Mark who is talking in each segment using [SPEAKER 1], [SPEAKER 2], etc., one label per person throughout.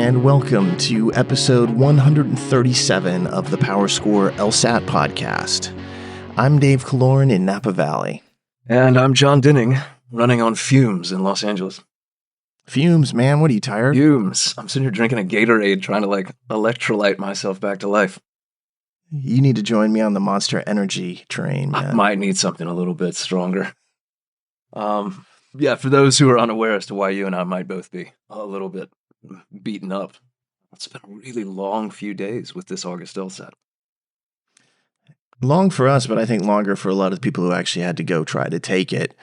[SPEAKER 1] and welcome to episode 137 of the PowerScore LSAT podcast. I'm Dave Kaloran in Napa Valley.
[SPEAKER 2] And I'm John Dinning, running on fumes in Los Angeles.
[SPEAKER 1] Fumes, man, what are you, tired?
[SPEAKER 2] Fumes. I'm sitting here drinking a Gatorade, trying to electrolyte myself back to life.
[SPEAKER 1] You need to join me on the Monster Energy train, man.
[SPEAKER 2] I might need something a little bit stronger. For those who are unaware as to why you and I might both be a little bit beaten up, it's been a really long few days with this August LSAT.
[SPEAKER 1] Long for us, but I think longer for a lot of the people who actually had to go try to take it.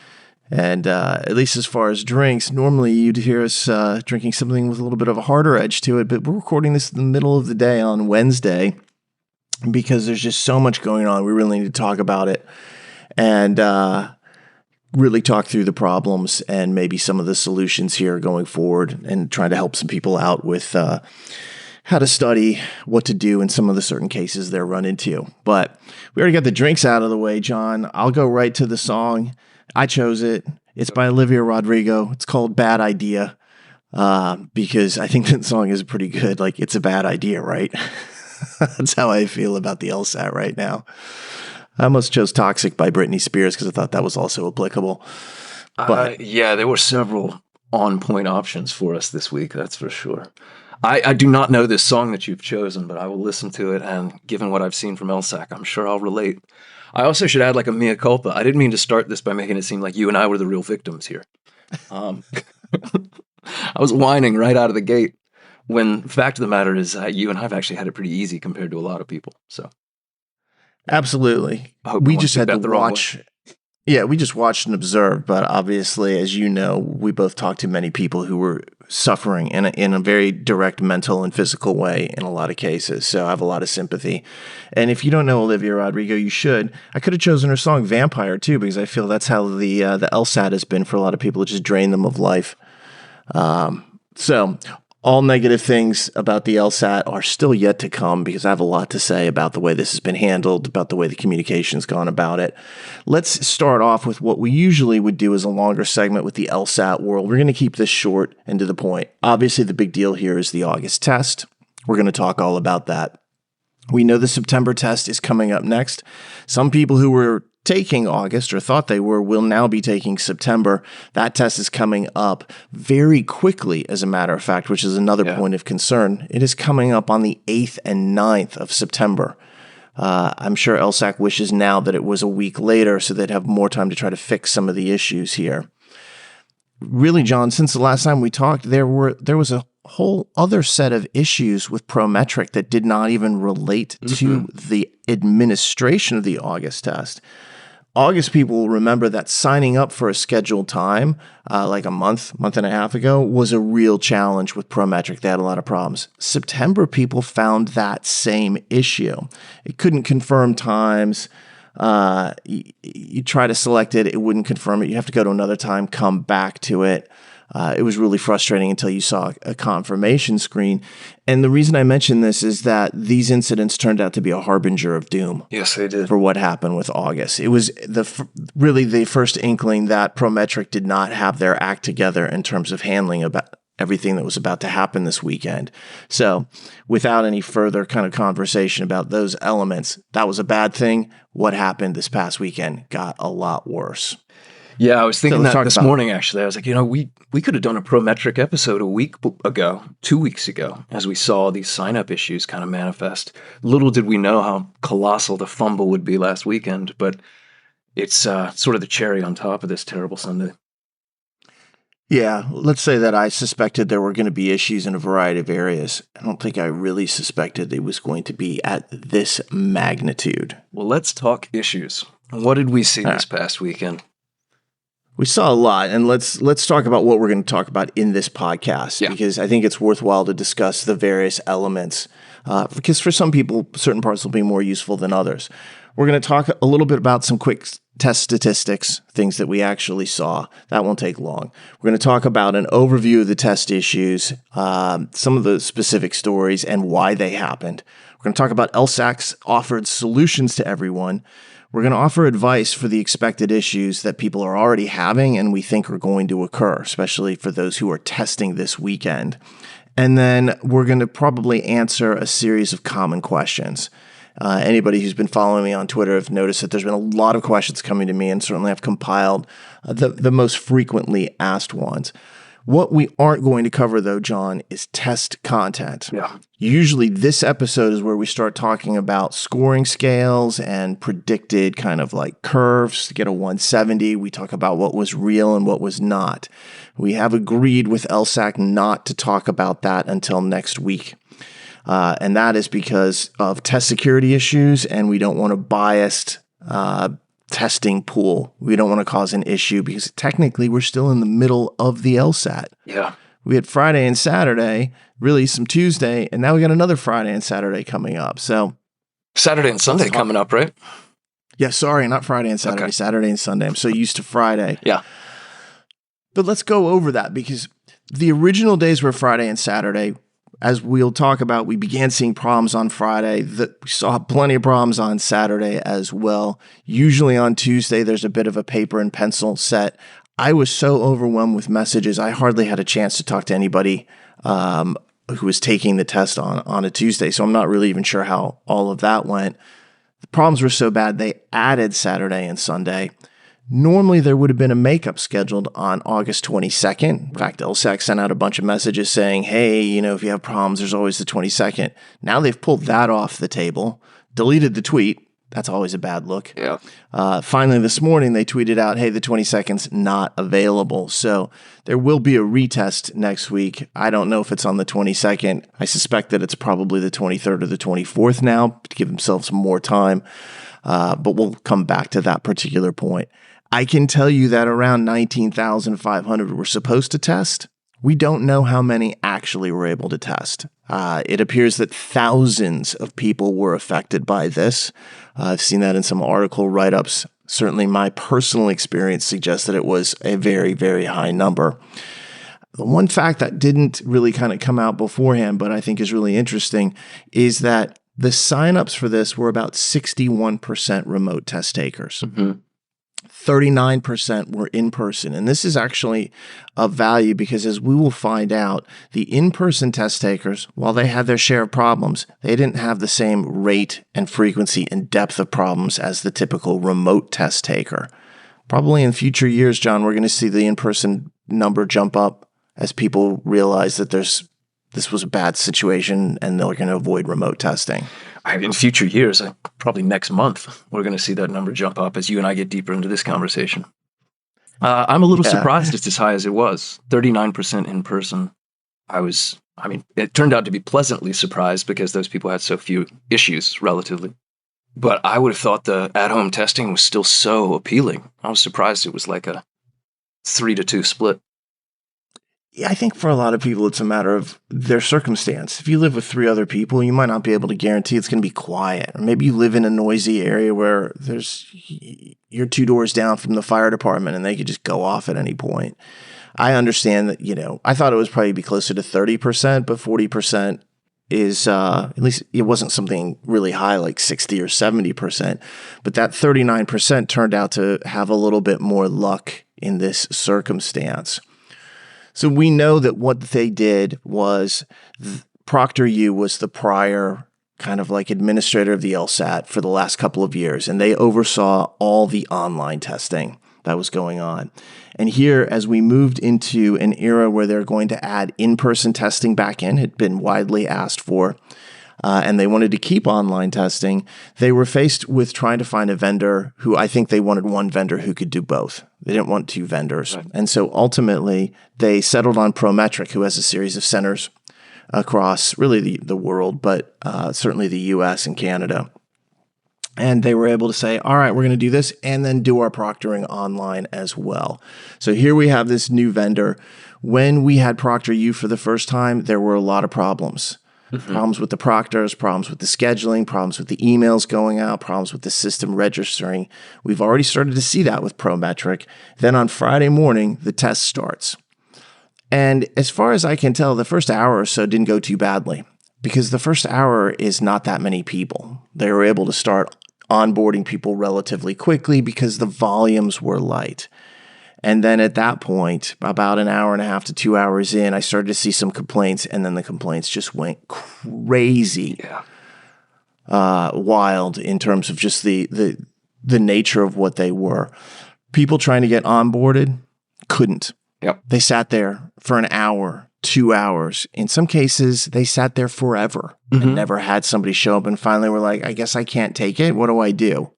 [SPEAKER 1] And at least as far as drinks, normally you'd hear us drinking something with a little bit of a harder edge to it, but we're recording this in the middle of the day on Wednesday because there's just so much going on. We really need to talk about it and really talk through the problems and maybe some of the solutions here going forward and trying to help some people out with how to study, what to do in some of the certain cases they're run into. But we already got the drinks out of the way, John. I'll go right to the song. I chose it. It's by Olivia Rodrigo. It's called Bad Idea because I think that song is pretty good. Like, it's a bad idea, right? That's how I feel about the LSAT right now. I almost chose Toxic by Britney Spears because I thought that was also applicable. But
[SPEAKER 2] there were several on-point options for us this week, that's for sure. I do not know this song that you've chosen, but I will listen to it, and given what I've seen from LSAC, I'm sure I'll relate. I also should add a mea culpa. I didn't mean to start this by making it seem like you and I were the real victims here. I was whining right out of the gate, when the fact of the matter is you and I have actually had it pretty easy compared to a lot of people, so...
[SPEAKER 1] Absolutely. We just had to watch. Yeah, we just watched and observed. But obviously, as you know, we both talked to many people who were suffering in a very direct mental and physical way in a lot of cases. So I have a lot of sympathy. And if you don't know Olivia Rodrigo, you should. I could have chosen her song Vampire, too, because I feel that's how the LSAT has been for a lot of people. It just drained them of life. So all negative things about the LSAT are still yet to come because I have a lot to say about the way this has been handled, about the way the communication's gone about it. Let's start off with what we usually would do as a longer segment with the LSAT world. We're going to keep this short and to the point. Obviously, the big deal here is the August test. We're going to talk all about that. We know the September test is coming up next. Some people who were taking August or thought they were will now be taking September. That test is coming up very quickly, as a matter of fact, which is another point of concern. It is coming up on the 8th and 9th of September. I'm sure LSAC wishes now that it was a week later so they'd have more time to try to fix some of the issues here. Really, John, since the last time we talked, there was a whole other set of issues with ProMetric that did not even relate to the administration of the August test. August people will remember that signing up for a scheduled time, like a month and a half ago, was a real challenge with ProMetric. They had a lot of problems. September people found that same issue. It couldn't confirm times. You try to select it, it wouldn't confirm it. You have to go to another time, come back to it. It was really frustrating until you saw a confirmation screen. And the reason I mention this is that these incidents turned out to be a harbinger of doom.
[SPEAKER 2] Yes, they did.
[SPEAKER 1] For what happened with August. It was really the first inkling that ProMetric did not have their act together in terms of handling about everything that was about to happen this weekend. So without any further kind of conversation about those elements, that was a bad thing. What happened this past weekend got a lot worse.
[SPEAKER 2] Yeah, I was thinking that this morning, actually. I was like, we could have done a ProMetric episode 2 weeks ago, as we saw these sign-up issues kind of manifest. Little did we know how colossal the fumble would be last weekend, but it's sort of the cherry on top of this terrible Sunday.
[SPEAKER 1] Yeah, let's say that I suspected there were going to be issues in a variety of areas. I don't think I really suspected it was going to be at this magnitude.
[SPEAKER 2] Well, let's talk issues. What did we see this past weekend?
[SPEAKER 1] We saw a lot, and let's talk about what we're going to talk about in this podcast, because I think it's worthwhile to discuss the various elements, because for some people, certain parts will be more useful than others. We're going to talk a little bit about some quick test statistics, things that we actually saw. That won't take long. We're going to talk about an overview of the test issues, some of the specific stories, and why they happened. We're going to talk about LSAC's offered solutions to everyone. We're We're going to offer advice for the expected issues that people are already having and we think are going to occur, especially for those who are testing this weekend. And then we're going to probably answer a series of common questions. Anybody who's been following me on Twitter have noticed that there's been a lot of questions coming to me, and certainly I've compiled the most frequently asked ones. What we aren't going to cover, though, John, is test content.
[SPEAKER 2] Yeah.
[SPEAKER 1] Usually this episode is where we start talking about scoring scales and predicted kind of like curves to get a 170. We talk about what was real and what was not. We have agreed with LSAC not to talk about that until next week. And that is because of test security issues, and we don't want a biased testing pool. We don't want to cause an issue because technically we're still in the middle of the LSAT.
[SPEAKER 2] Yeah.
[SPEAKER 1] We had Friday and Saturday, really some Tuesday, and now we got another Friday and Saturday coming up. So
[SPEAKER 2] Saturday and Sunday coming up, right?
[SPEAKER 1] Yeah, sorry, not Friday and Saturday, Saturday and Sunday. I'm so used to Friday.
[SPEAKER 2] Yeah.
[SPEAKER 1] But let's go over that because the original days were Friday and Saturday. As we'll talk about, we began seeing problems on Friday. We saw plenty of problems on Saturday as well. Usually on Tuesday, there's a bit of a paper and pencil set. I was so overwhelmed with messages, I hardly had a chance to talk to anybody who was taking the test on a Tuesday. So I'm not really even sure how all of that went. The problems were so bad, they added Saturday and Sunday. Normally, there would have been a makeup scheduled on August 22nd. In fact, LSAC sent out a bunch of messages saying, hey, if you have problems, there's always the 22nd. Now they've pulled that off the table, deleted the tweet. That's always a bad look.
[SPEAKER 2] Yeah.
[SPEAKER 1] Finally, this morning, they tweeted out, hey, the 22nd's not available. So there will be a retest next week. I don't know if it's on the 22nd. I suspect that it's probably the 23rd or the 24th now to give themselves some more time. But we'll come back to that particular point. I can tell you that around 19,500 were supposed to test. We don't know how many actually were able to test. It appears that thousands of people were affected by this. I've seen that in some article write-ups. Certainly my personal experience suggests that it was a very, very high number. The one fact that didn't really kind of come out beforehand, but I think is really interesting, is that the signups for this were about 61% remote test takers.
[SPEAKER 2] Mm-hmm.
[SPEAKER 1] 39% were in person. And this is actually of value because, as we will find out, the in-person test takers, while they had their share of problems, they didn't have the same rate and frequency and depth of problems as the typical remote test taker. Probably in future years, John, we're going to see the in-person number jump up as people realize that this was a bad situation and they're going to avoid remote testing.
[SPEAKER 2] In future years, probably next month, we're going to see that number jump up as you and I get deeper into this conversation. I'm a little surprised it's as high as it was. 39% in person. It turned out to be pleasantly surprised because those people had so few issues relatively. But I would have thought the at-home testing was still so appealing. I was surprised it was like a 3-2 split.
[SPEAKER 1] Yeah, I think for a lot of people, it's a matter of their circumstance. If you live with 3 other people, you might not be able to guarantee it's going to be quiet. Or maybe you live in a noisy area where you're 2 doors down from the fire department and they could just go off at any point. I understand that, I thought it was probably be closer to 30%, but 40% is, at least it wasn't something really high like 60 or 70%. But that 39% turned out to have a little bit more luck in this circumstance. So we know that what they did was ProctorU was the prior kind of like administrator of the LSAT for the last couple of years, and they oversaw all the online testing that was going on. And here, as we moved into an era where they're going to add in-person testing back in, it had been widely asked for, and they wanted to keep online testing, they were faced with trying to find a vendor who I think they wanted one vendor who could do both. They didn't want 2 vendors. Right. And so ultimately, they settled on ProMetric, who has a series of centers across really the world, but certainly the US and Canada. And they were able to say, all right, we're going to do this and then do our proctoring online as well. So here we have this new vendor. When we had ProctorU for the first time, there were a lot of problems. Mm-hmm. Problems with the proctors, problems with the scheduling, problems with the emails going out, problems with the system registering. We've already started to see that with ProMetric. Then on Friday morning, the test starts. And as far as I can tell, the first hour or so didn't go too badly because the first hour is not that many people. They were able to start onboarding people relatively quickly because the volumes were light. And then at that point, about an hour and a half to 2 hours in, I started to see some complaints, and then the complaints just went crazy, wild in terms of just the nature of what they were. People trying to get onboarded couldn't.
[SPEAKER 2] Yep.
[SPEAKER 1] They sat there for an hour, 2 hours. In some cases, they sat there forever and never had somebody show up, and finally were like, I guess I can't take it. What do I do?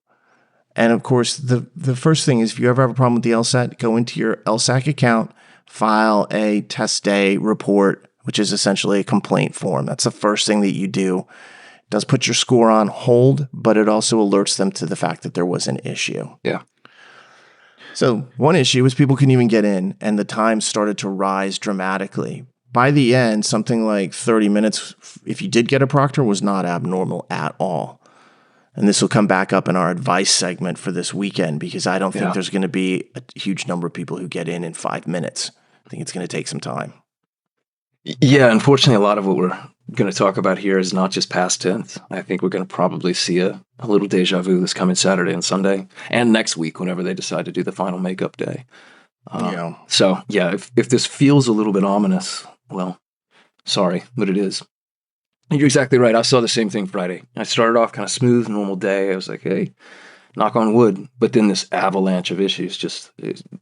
[SPEAKER 1] And of course, the first thing is if you ever have a problem with the LSAT, go into your LSAC account, file a test day report, which is essentially a complaint form. That's the first thing that you do. It does put your score on hold, but it also alerts them to the fact that there was an issue.
[SPEAKER 2] Yeah.
[SPEAKER 1] So one issue was people couldn't even get in, and the time started to rise dramatically. By the end, something like 30 minutes, if you did get a proctor, was not abnormal at all. And this will come back up in our advice segment for this weekend because I don't think there's going to be a huge number of people who get in 5 minutes. I think it's going to take some time.
[SPEAKER 2] Yeah, unfortunately, a lot of what we're going to talk about here is not just past tense. I think we're going to probably see a little deja vu this coming Saturday and Sunday and next week whenever they decide to do the final makeup day. So, yeah, if this feels a little bit ominous, well, sorry, but it is. You're exactly right. I saw the same thing Friday. I started off kind of smooth, normal day. I was like, hey, knock on wood. But then this avalanche of issues just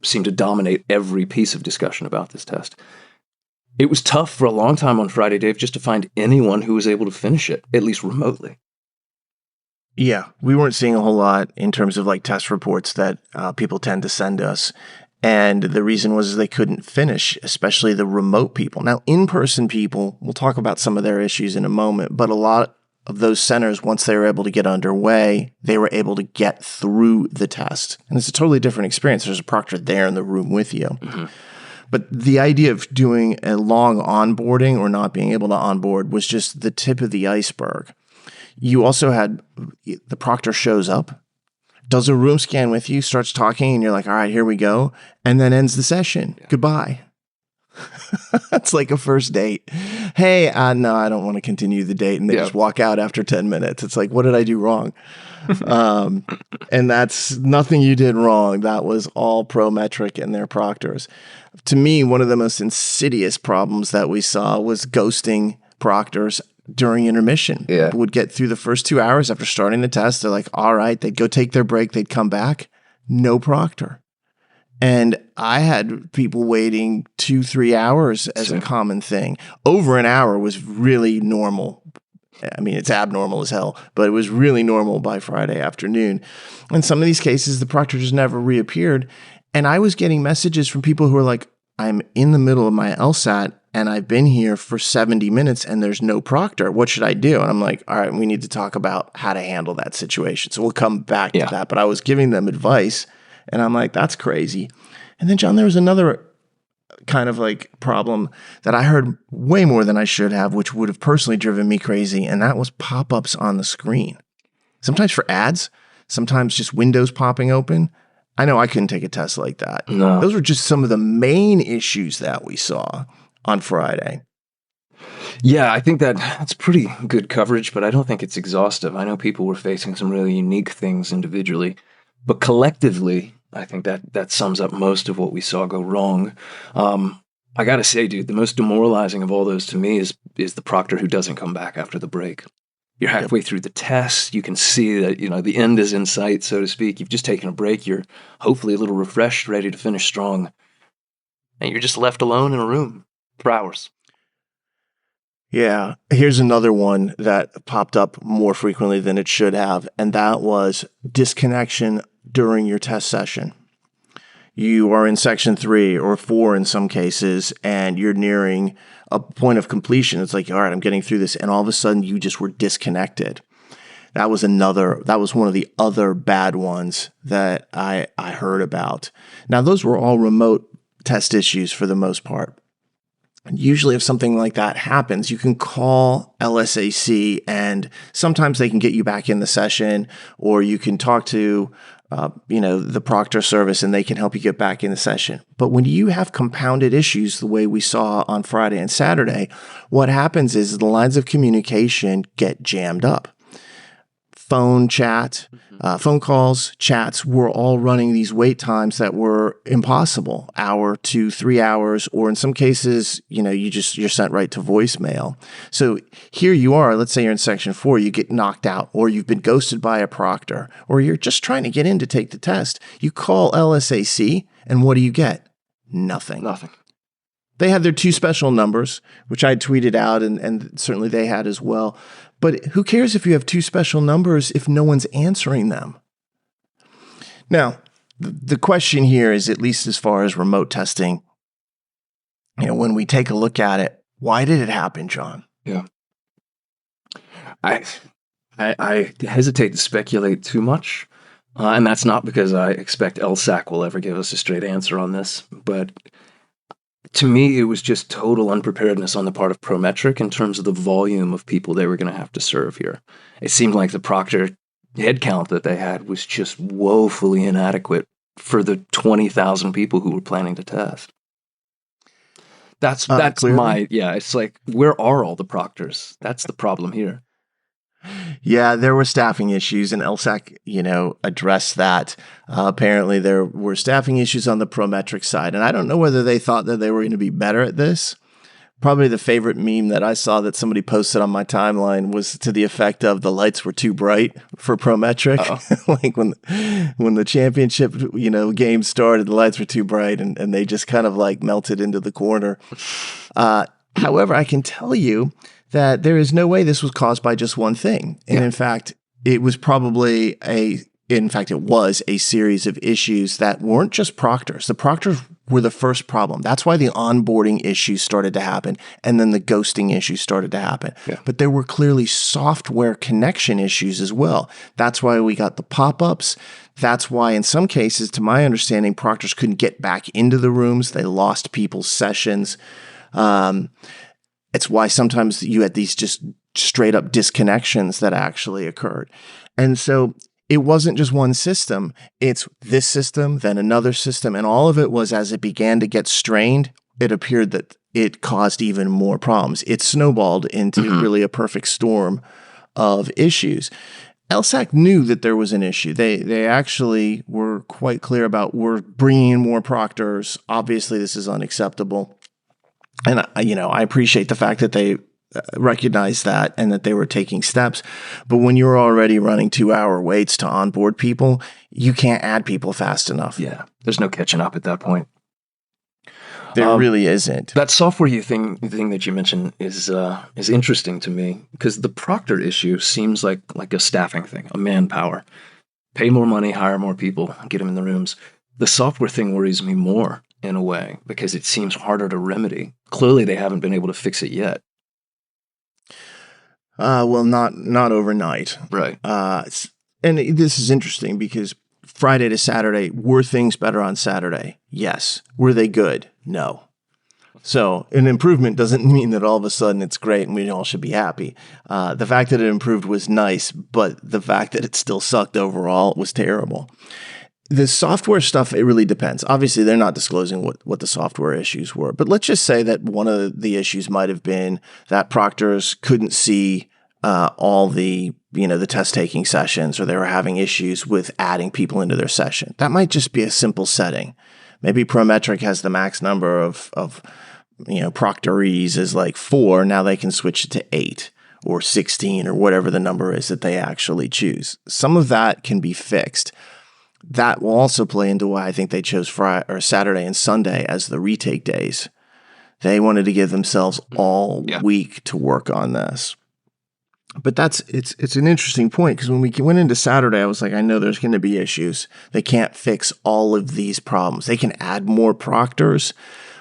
[SPEAKER 2] seemed to dominate every piece of discussion about this test. It was tough for a long time on Friday, Dave, just to find anyone who was able to finish it, at least remotely.
[SPEAKER 1] Yeah, we weren't seeing a whole lot in terms of like test reports that people tend to send us. And the reason was they couldn't finish, especially the remote people. Now, in-person people, we'll talk about some of their issues in a moment, but a lot of those centers, once they were able to get underway, they were able to get through the test. And it's a totally different experience. There's a proctor there in the room with you. Mm-hmm. But the idea of doing a long onboarding or not being able to onboard was just the tip of the iceberg. You also had the proctor shows up, does a room scan with you, starts talking, and you're like, all right, here we go, and then ends the session. Yeah. Goodbye. That's like a first date. Hey, no, I don't want to continue the date, and they just walk out after 10 minutes. It's like, what did I do wrong? And that's nothing you did wrong. That was all ProMetric and their proctors. To me, one of the most insidious problems that we saw was ghosting proctors during intermission.
[SPEAKER 2] Yeah.
[SPEAKER 1] People would get through the first 2 hours after starting the test. They're like, all right, they'd go take their break. They'd come back. No proctor. And I had people waiting 2-3 hours as a common thing. Over an hour was really normal. I mean, it's abnormal as hell, but it was really normal by Friday afternoon. In some of these cases, the proctor just never reappeared. And I was getting messages from people who were like, I'm in the middle of my LSAT and I've been here for 70 minutes and there's no proctor. What should I do? And I'm like, all right, we need to talk about how to handle that situation. So we'll come back to that. But I was giving them advice and I'm like, that's crazy. And then, John, there was another kind of like problem that I heard way more than I should have, which would have personally driven me crazy. And that was pop-ups on the screen. Sometimes for ads, sometimes just windows popping open. I know I couldn't take a test like that.
[SPEAKER 2] No.
[SPEAKER 1] Those were just some of the main issues that we saw on Friday.
[SPEAKER 2] Yeah, I think that's pretty good coverage, but I don't think it's exhaustive. I know people were facing some really unique things individually, but collectively, I think that sums up most of what we saw go wrong. I got to say, dude, the most demoralizing of all those to me is the proctor who doesn't come back after the break. You're halfway through the test. You can see that, the end is in sight, so to speak. You've just taken a break. You're hopefully a little refreshed, ready to finish strong. And you're just left alone in a room for hours.
[SPEAKER 1] Yeah. Here's another one that popped up more frequently than it should have, and that was disconnection during your test session. You are in section 3 or 4 in some cases, and you're nearing a point of completion. It's like, all right, I'm getting through this. And all of a sudden you just were disconnected. That was one of the other bad ones that I heard about. Now, those were all remote test issues for the most part. And usually if something like that happens, you can call LSAC and sometimes they can get you back in the session, or you can talk to the proctor service and they can help you get back in the session. But when you have compounded issues the way we saw on Friday and Saturday, what happens is the lines of communication get jammed up. phone chat, phone calls, chats were all running these wait times that were impossible, hour to 3 hours, or in some cases, you're sent right to voicemail. So here you are, let's say you're in section 4, you get knocked out, or you've been ghosted by a proctor, or you're just trying to get in to take the test. You call LSAC, and what do you get? Nothing. They had their 2 special numbers, which I tweeted out, and certainly they had as well. But who cares if you have 2 special numbers if no one's answering them? Now, the question here is, at least as far as remote testing, when we take a look at it, why did it happen, John?
[SPEAKER 2] Yeah. I hesitate to speculate too much, and that's not because I expect LSAC will ever give us a straight answer on this, but to me, it was just total unpreparedness on the part of ProMetric in terms of the volume of people they were going to have to serve here. It seemed like the proctor headcount that they had was just woefully inadequate for the 20,000 people who were planning to test. That's it's like, where are all the proctors? That's the problem here.
[SPEAKER 1] Yeah, there were staffing issues, and LSAC, addressed that. Apparently, there were staffing issues on the ProMetric side, and I don't know whether they thought that they were going to be better at this. Probably the favorite meme that I saw that somebody posted on my timeline was to the effect of the lights were too bright for ProMetric. Like when the championship, game started, the lights were too bright, and they just kind of like melted into the corner. However, I can tell you that there is no way this was caused by just one thing. And in fact, it was a series of issues that weren't just proctors. The proctors were the first problem. That's why the onboarding issues started to happen, and then the ghosting issues started to happen. Yeah. But there were clearly software connection issues as well. That's why we got the pop-ups. That's why, in some cases, to my understanding, proctors couldn't get back into the rooms. They lost people's sessions. It's why sometimes you had these just straight up disconnections that actually occurred. And so it wasn't just one system. It's this system, then another system. And all of it was, as it began to get strained, it appeared that it caused even more problems. It snowballed into really a perfect storm of issues. LSAC knew that there was an issue. They actually were quite clear about, we're bringing in more proctors. Obviously, this is unacceptable. And, I appreciate the fact that they recognized that and that they were taking steps. But when you're already running 2-hour waits to onboard people, you can't add people fast enough.
[SPEAKER 2] Yeah, there's no catching up at that point.
[SPEAKER 1] There really isn't.
[SPEAKER 2] That software thing that you mentioned is interesting to me, because the proctor issue seems like a staffing thing, a manpower. Pay more money, hire more people, get them in the rooms. The software thing worries me more, in a way, because it seems harder to remedy. Clearly, they haven't been able to fix it yet.
[SPEAKER 1] Well, not overnight.
[SPEAKER 2] Right.
[SPEAKER 1] And this is interesting because Friday to Saturday, were things better on Saturday? Yes. Were they good? No. So an improvement doesn't mean that all of a sudden it's great and we all should be happy. The fact that it improved was nice, but the fact that it still sucked overall was terrible. The software stuff, it really depends. Obviously, they're not disclosing what the software issues were. But let's just say that one of the issues might have been that proctors couldn't see all the test-taking sessions, or they were having issues with adding people into their session. That might just be a simple setting. Maybe ProMetric has the max number of proctorees is like 4. Now they can switch it to 8 or 16 or whatever the number is that they actually choose. Some of that can be fixed. That will also play into why I think they chose Friday or Saturday and Sunday as the retake days. They wanted to give themselves all week to work on this. But it's an interesting point, because when we went into Saturday, I was like, I know there's going to be issues. They can't fix all of these problems. They can add more proctors.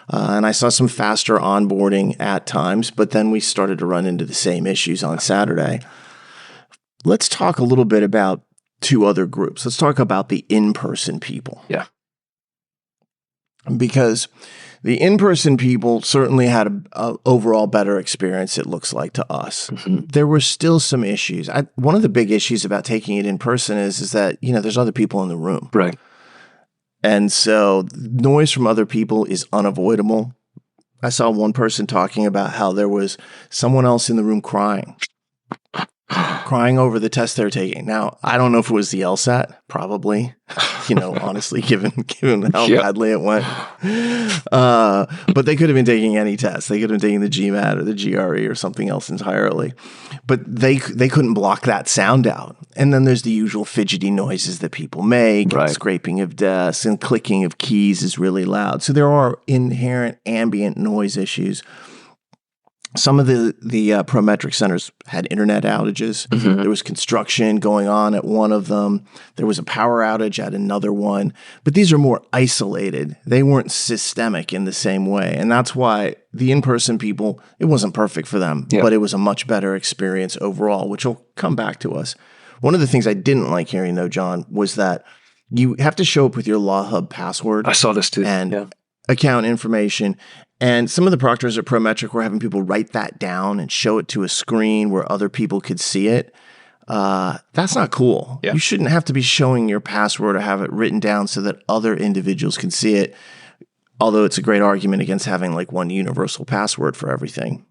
[SPEAKER 1] And I saw some faster onboarding at times, but then we started to run into the same issues on Saturday. Let's talk a little bit about 2 other groups. Let's talk about the in-person people.
[SPEAKER 2] Yeah.
[SPEAKER 1] Because the in-person people certainly had a overall better experience, it looks like, to us. There were still some issues. One of the big issues about taking it in person is that, there's other people in the room.
[SPEAKER 2] Right.
[SPEAKER 1] And so noise from other people is unavoidable. I saw one person talking about how there was someone else in the room crying. crying over the test they're taking. Now, I don't know if it was the LSAT, probably, honestly, given how badly it went. But they could have been taking any test. They could have been taking the GMAT or the GRE or something else entirely. But they couldn't block that sound out. And then there's the usual fidgety noises that people make,
[SPEAKER 2] Right.
[SPEAKER 1] scraping of desks and clicking of keys is really loud. So there are inherent ambient noise issues. Some of the ProMetric centers had internet outages.
[SPEAKER 2] Mm-hmm.
[SPEAKER 1] There was construction going on at one of them. There was a power outage at another one. But these are more isolated. They weren't systemic in the same way. And that's why the in-person people, it wasn't perfect for them, but it was a much better experience overall, which will come back to us. One of the things I didn't like hearing, though, John, was that you have to show up with your Law Hub password.
[SPEAKER 2] I saw this too.
[SPEAKER 1] And account information. And some of the proctors at ProMetric were having people write that down and show it to a screen where other people could see it. That's not cool.
[SPEAKER 2] Yeah.
[SPEAKER 1] You shouldn't have to be showing your password or have it written down so that other individuals can see it. Although it's a great argument against having like one universal password for everything.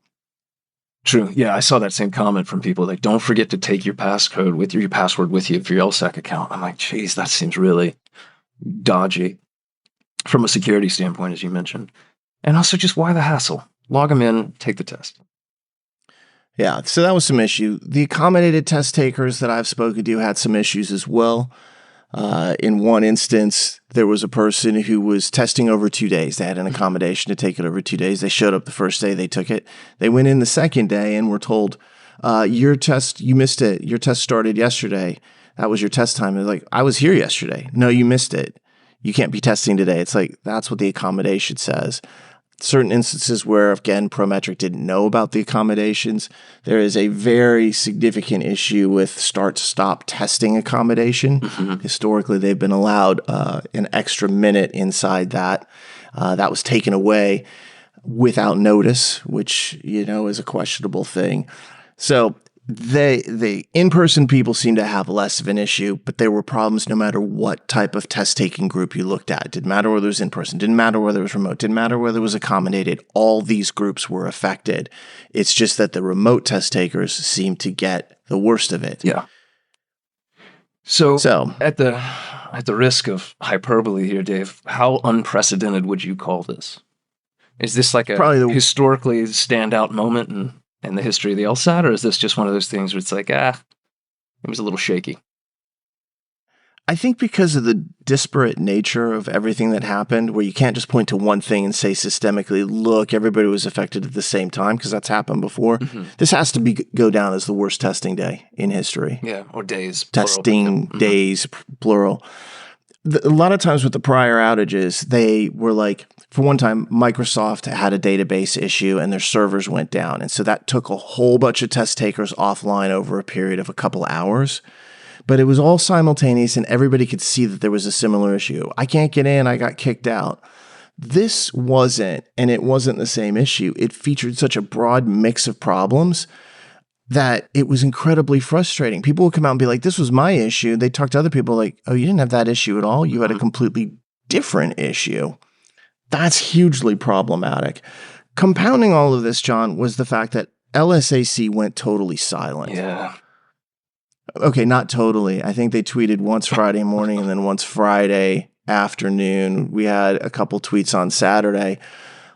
[SPEAKER 2] True. Yeah, I saw that same comment from people like, don't forget to take your password with you for your LSAC account. I'm like, geez, that seems really dodgy from a security standpoint, as you mentioned. And also just why the hassle? Log them in, take the test.
[SPEAKER 1] Yeah, so that was some issue. The accommodated test takers that I've spoken to had some issues as well. In one instance, there was a person who was testing over 2 days. They had an accommodation to take it over 2 days. They showed up the first day, they took it. They went in the second day and were told, your test, you missed it. Your test started yesterday. That was your test time. They're like, I was here yesterday. No, you missed it. You can't be testing today. It's like, that's what the accommodation says. Certain instances where, again, ProMetric didn't know about the accommodations, there is a very significant issue with start-stop testing accommodation. Mm-hmm. Historically, they've been allowed an extra minute inside that. That was taken away without notice, which, is a questionable thing. So the in-person people seem to have less of an issue, but there were problems no matter what type of test-taking group you looked at. It didn't matter whether it was in-person, didn't matter whether it was remote, didn't matter whether it was accommodated. All these groups were affected. It's just that the remote test takers seem to get the worst of it.
[SPEAKER 2] Yeah. So at the risk of hyperbole here, Dave, how unprecedented would you call this? Is this like a historically standout moment in the history of the LSAT, or is this just one of those things where it's like, it was a little shaky?
[SPEAKER 1] I think because of the disparate nature of everything that happened, where you can't just point to one thing and say systemically, look, everybody was affected at the same time, because that's happened before. Mm-hmm. This has to go down as the worst testing day in history.
[SPEAKER 2] Yeah, or days.
[SPEAKER 1] Testing days, plural. A lot of times with the prior outages, they were like, for one time, Microsoft had a database issue and their servers went down. And so that took a whole bunch of test takers offline over a period of a couple hours. But it was all simultaneous and everybody could see that there was a similar issue. I can't get in, I got kicked out. This wasn't, and it wasn't the same issue. It featured such a broad mix of problems that it was incredibly frustrating. People would come out and be like, this was my issue. They talk to other people like, oh, you didn't have that issue at all. You had a completely different issue. That's hugely problematic. Compounding all of this, John, was the fact that LSAC went totally silent.
[SPEAKER 2] Yeah.
[SPEAKER 1] Okay, not totally. I think they tweeted once Friday morning and then once Friday afternoon. We had a couple tweets on Saturday,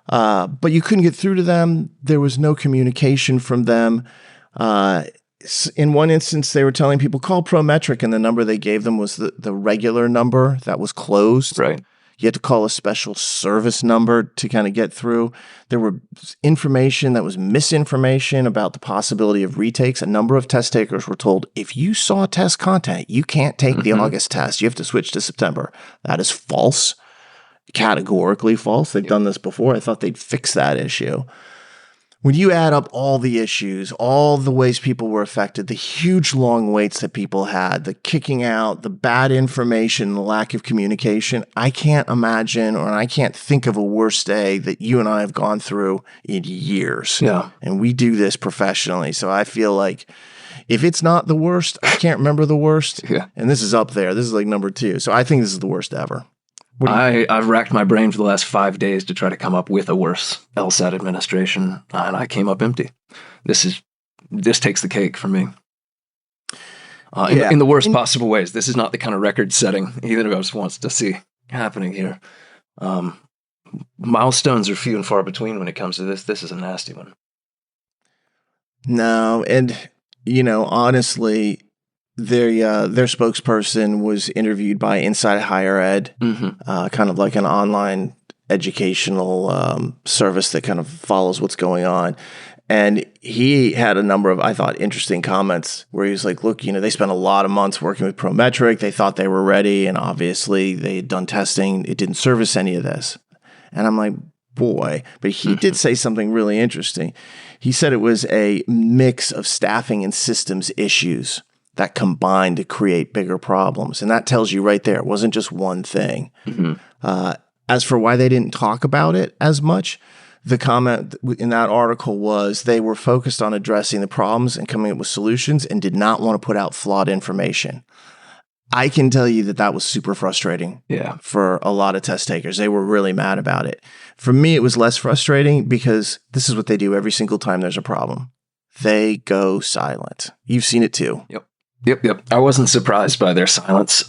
[SPEAKER 1] but you couldn't get through to them. There was no communication from them. In one instance, they were telling people, call ProMetric, and the number they gave them was the regular number that was closed.
[SPEAKER 2] Right.
[SPEAKER 1] You had to call a special service number to kind of get through. There were information that was misinformation about the possibility of retakes. A number of test takers were told, if you saw test content, you can't take the August test. You have to switch to September. That is false, categorically false. They've done this before. I thought they'd fix that issue. When you add up all the issues, all the ways people were affected, the huge long waits that people had, the kicking out, the bad information, the lack of communication, I can't imagine or I can't think of a worse day that you and I have gone through in years.
[SPEAKER 2] Yeah.
[SPEAKER 1] And we do this professionally. So I feel like if it's not the worst, I can't remember the worst.
[SPEAKER 2] Yeah.
[SPEAKER 1] And this is up there. This is like number 2. So I think this is the worst ever.
[SPEAKER 2] I've racked my brain for the last 5 days to try to come up with a worse LSAT administration, and I came up empty. This takes the cake for me.
[SPEAKER 1] Yeah.
[SPEAKER 2] In the worst possible ways. This is not the kind of record setting either of us wants to see happening here. Milestones are few and far between when it comes to this. This is a nasty one.
[SPEAKER 1] No, and honestly, their spokesperson was interviewed by Inside Higher Ed, kind of like an online educational service that kind of follows what's going on. And he had a number of, I thought, interesting comments where he was like, look, they spent a lot of months working with ProMetric. They thought they were ready. And obviously they had done testing. It didn't service any of this. And I'm like, boy, but he did say something really interesting. He said it was a mix of staffing and systems issues that combined to create bigger problems. And that tells you right there, it wasn't just one thing. As for why they didn't talk about it as much, the comment in that article was they were focused on addressing the problems and coming up with solutions and did not want to put out flawed information. I can tell you that was super frustrating for a lot of test takers. They were really mad about it. For me, it was less frustrating because this is what they do every single time there's a problem. They go silent. You've seen it too.
[SPEAKER 2] Yep. I wasn't surprised by their silence.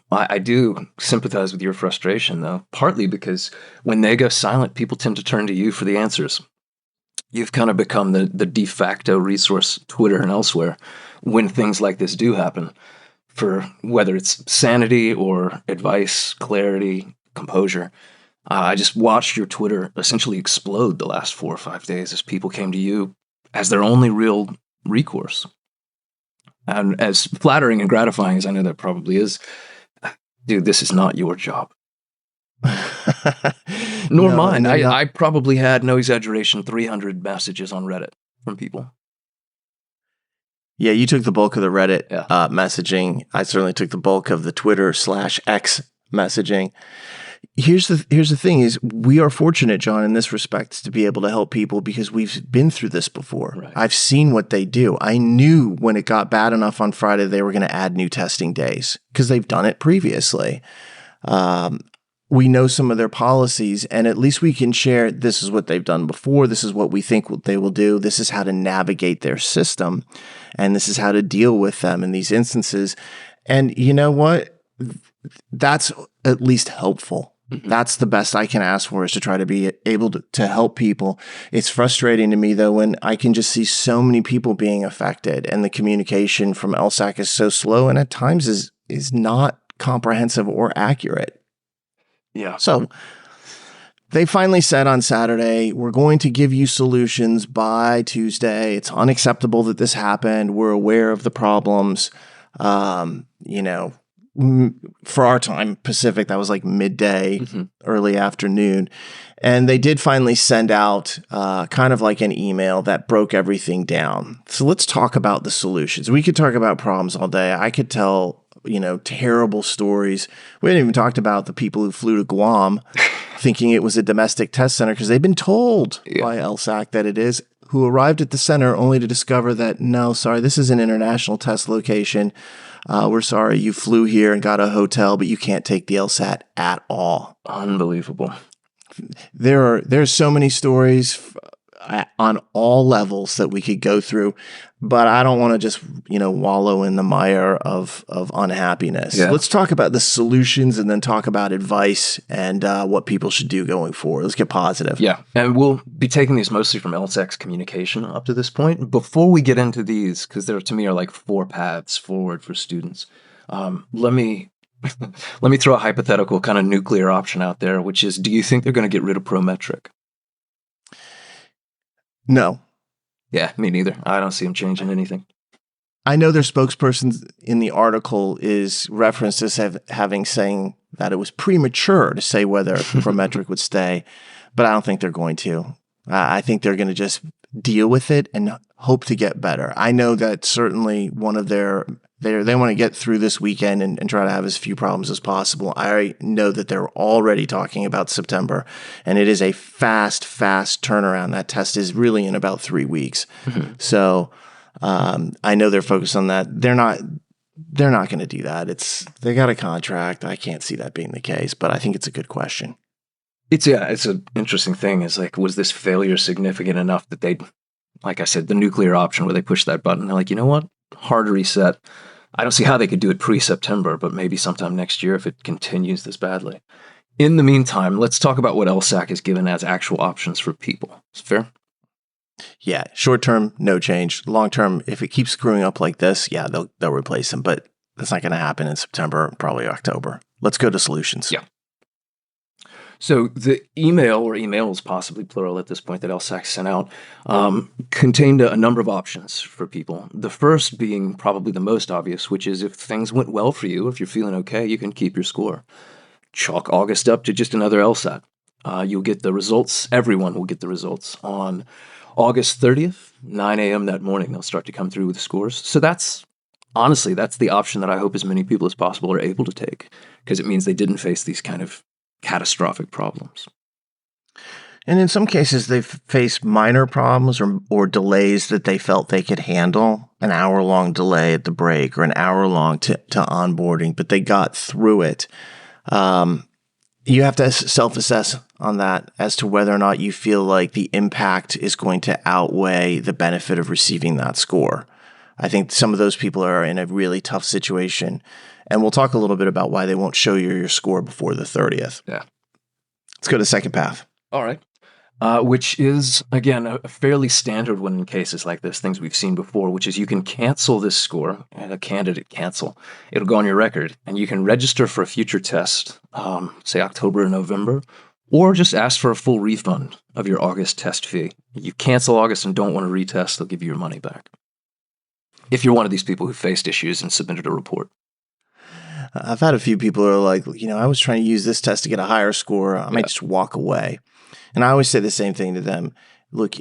[SPEAKER 2] I do sympathize with your frustration, though, partly because when they go silent, people tend to turn to you for the answers. You've kind of become the de facto resource, Twitter and elsewhere, when things like this do happen, for whether it's sanity or advice, clarity, composure. I just watched your Twitter essentially explode the last 4 or 5 days as people came to you as their only real recourse. And as flattering and gratifying as I know that probably is, dude, this is not your job. Nor mine. I probably had, no exaggeration, 300 messages on Reddit from people.
[SPEAKER 1] Yeah, you took the bulk of the Reddit messaging. I certainly took the bulk of the Twitter/X messaging. Here's the thing is we are fortunate, John, in this respect to be able to help people because we've been through this before. Right. I've seen what they do. I knew when it got bad enough on Friday, they were going to add new testing days because they've done it previously. We know some of their policies and at least we can share this is what they've done before. This is what we think they will do. This is how to navigate their system. And this is how to deal with them in these instances. And you know what? That's at least helpful. That's the best I can ask for is to try to be able to help people. It's frustrating to me, though, when I can just see so many people being affected and the communication from LSAC is so slow and at times is not comprehensive or accurate.
[SPEAKER 2] Yeah.
[SPEAKER 1] So they finally said on Saturday, we're going to give you solutions by Tuesday. It's unacceptable that this happened. We're aware of the problems. For our time, Pacific, that was like midday, early afternoon. And they did finally send out kind of like an email that broke everything down. So let's talk about the solutions. We could talk about problems all day. I could tell, terrible stories. We haven't even talked about the people who flew to Guam thinking it was a domestic test center because they've been told by LSAC that it is, who arrived at the center only to discover that, no, sorry, this is an international test location. We're sorry you flew here and got a hotel, but you can't take the LSAT at all.
[SPEAKER 2] Unbelievable.
[SPEAKER 1] There's so many stories on all levels that we could go through, but I don't want to just, wallow in the mire of unhappiness. Yeah. Let's talk about the solutions and then talk about advice and what people should do going forward. Let's get positive.
[SPEAKER 2] Yeah. And we'll be taking these mostly from LSAC's communication up to this point. Before we get into these, because there to me are like 4 paths forward for students, let me throw a hypothetical kind of nuclear option out there, which is, do you think they're going to get rid of ProMetric?
[SPEAKER 1] No.
[SPEAKER 2] Yeah, me neither. I don't see them changing anything.
[SPEAKER 1] I know their spokesperson in the article is referenced as having saying that it was premature to say whether ProMetric would stay, but I don't think they're going to. I think they're going to just deal with it and hope to get better. I know that certainly one of they want to get through this weekend and try to have as few problems as possible. I know that they're already talking about September, and it is a fast turnaround. That test is really in about 3 weeks. So I know they're focused on that. They're not going to do that. They got a contract. I can't see that being the case, but I think it's a good question.
[SPEAKER 2] It's an interesting thing. Is like, was this failure significant enough that they, like I said, the nuclear option where they push that button? They're like, you know what? Hard reset. I don't see how they could do it pre-September, but maybe sometime next year if it continues this badly. In the meantime, let's talk about what LSAC is given as actual options for people. Is it fair?
[SPEAKER 1] Yeah, short term, no change. Long term, if it keeps screwing up like this, yeah, they'll replace them. But that's not going to happen in September, probably October. Let's go to solutions.
[SPEAKER 2] Yeah. So the email, or emails, possibly plural at this point, that LSAC sent out contained a number of options for people. The first being probably the most obvious, which is if things went well for you, if you're feeling okay, you can keep your score. Chalk August up to just another LSAT. You'll get the results. Everyone will get the results on August 30th, 9 a.m. that morning. They'll start to come through with the scores. So that's the option that I hope as many people as possible are able to take, because it means they didn't face these kind of catastrophic problems.
[SPEAKER 1] And in some cases, they've faced minor problems or delays that they felt they could handle, an hour-long delay at the break or an hour-long to onboarding, but they got through it. You have to self-assess on that as to whether or not you feel like the impact is going to outweigh the benefit of receiving that score. I think some of those people are in a really tough situation. And we'll talk a little bit about why they won't show you your score before the 30th.
[SPEAKER 2] Yeah.
[SPEAKER 1] Let's go to second path.
[SPEAKER 2] All right. Which is, again, a fairly standard one in cases like this, things we've seen before, which is you can cancel this score, and a candidate cancel. It'll go on your record, and you can register for a future test, say October or November, or just ask for a full refund of your August test fee. You cancel August and don't want to retest, they'll give you your money back. If you're one of these people who faced issues and submitted a report.
[SPEAKER 1] I've had a few people who are like, I was trying to use this test to get a higher score. I might just walk away. And I always say the same thing to them. Look,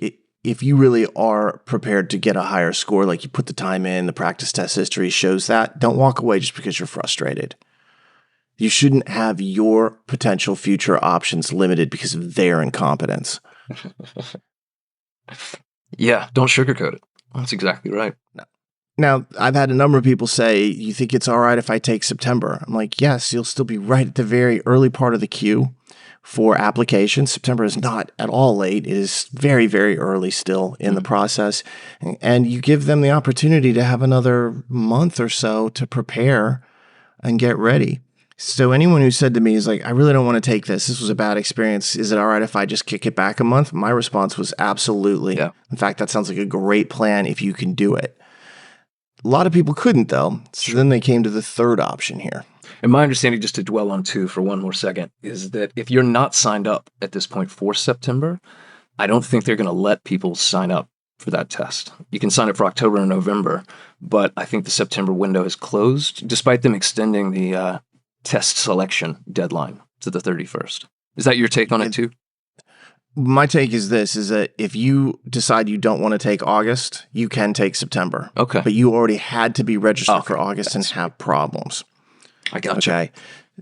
[SPEAKER 1] if you really are prepared to get a higher score, like you put the time in, the practice test history shows that, don't walk away just because you're frustrated. You shouldn't have your potential future options limited because of their incompetence.
[SPEAKER 2] Yeah, don't sugarcoat it. That's exactly right.
[SPEAKER 1] No. Now, I've had a number of people say, you think it's all right if I take September? I'm like, yes, you'll still be right at the very early part of the queue for applications. September is not at all late. It is very, very early still in the process. And you give them the opportunity to have another month or so to prepare and get ready. So anyone who said to me is like, I really don't want to take this. This was a bad experience. Is it all right if I just kick it back a month? My response was absolutely.
[SPEAKER 2] Yeah.
[SPEAKER 1] In fact, that sounds like a great plan if you can do it. A lot of people couldn't, though. So then they came to the third option here.
[SPEAKER 2] And my understanding, just to dwell on two for one more second, is that if you're not signed up at this point for September, I don't think they're going to let people sign up for that test. You can sign up for October and November, but I think the September window is closed, despite them extending the test selection deadline to the 31st. Is that your take on it too?
[SPEAKER 1] My take is this, is that if you decide you don't want to take August, you can take September.
[SPEAKER 2] Okay.
[SPEAKER 1] But you already had to be registered for August and have problems.
[SPEAKER 2] I gotcha.
[SPEAKER 1] Okay.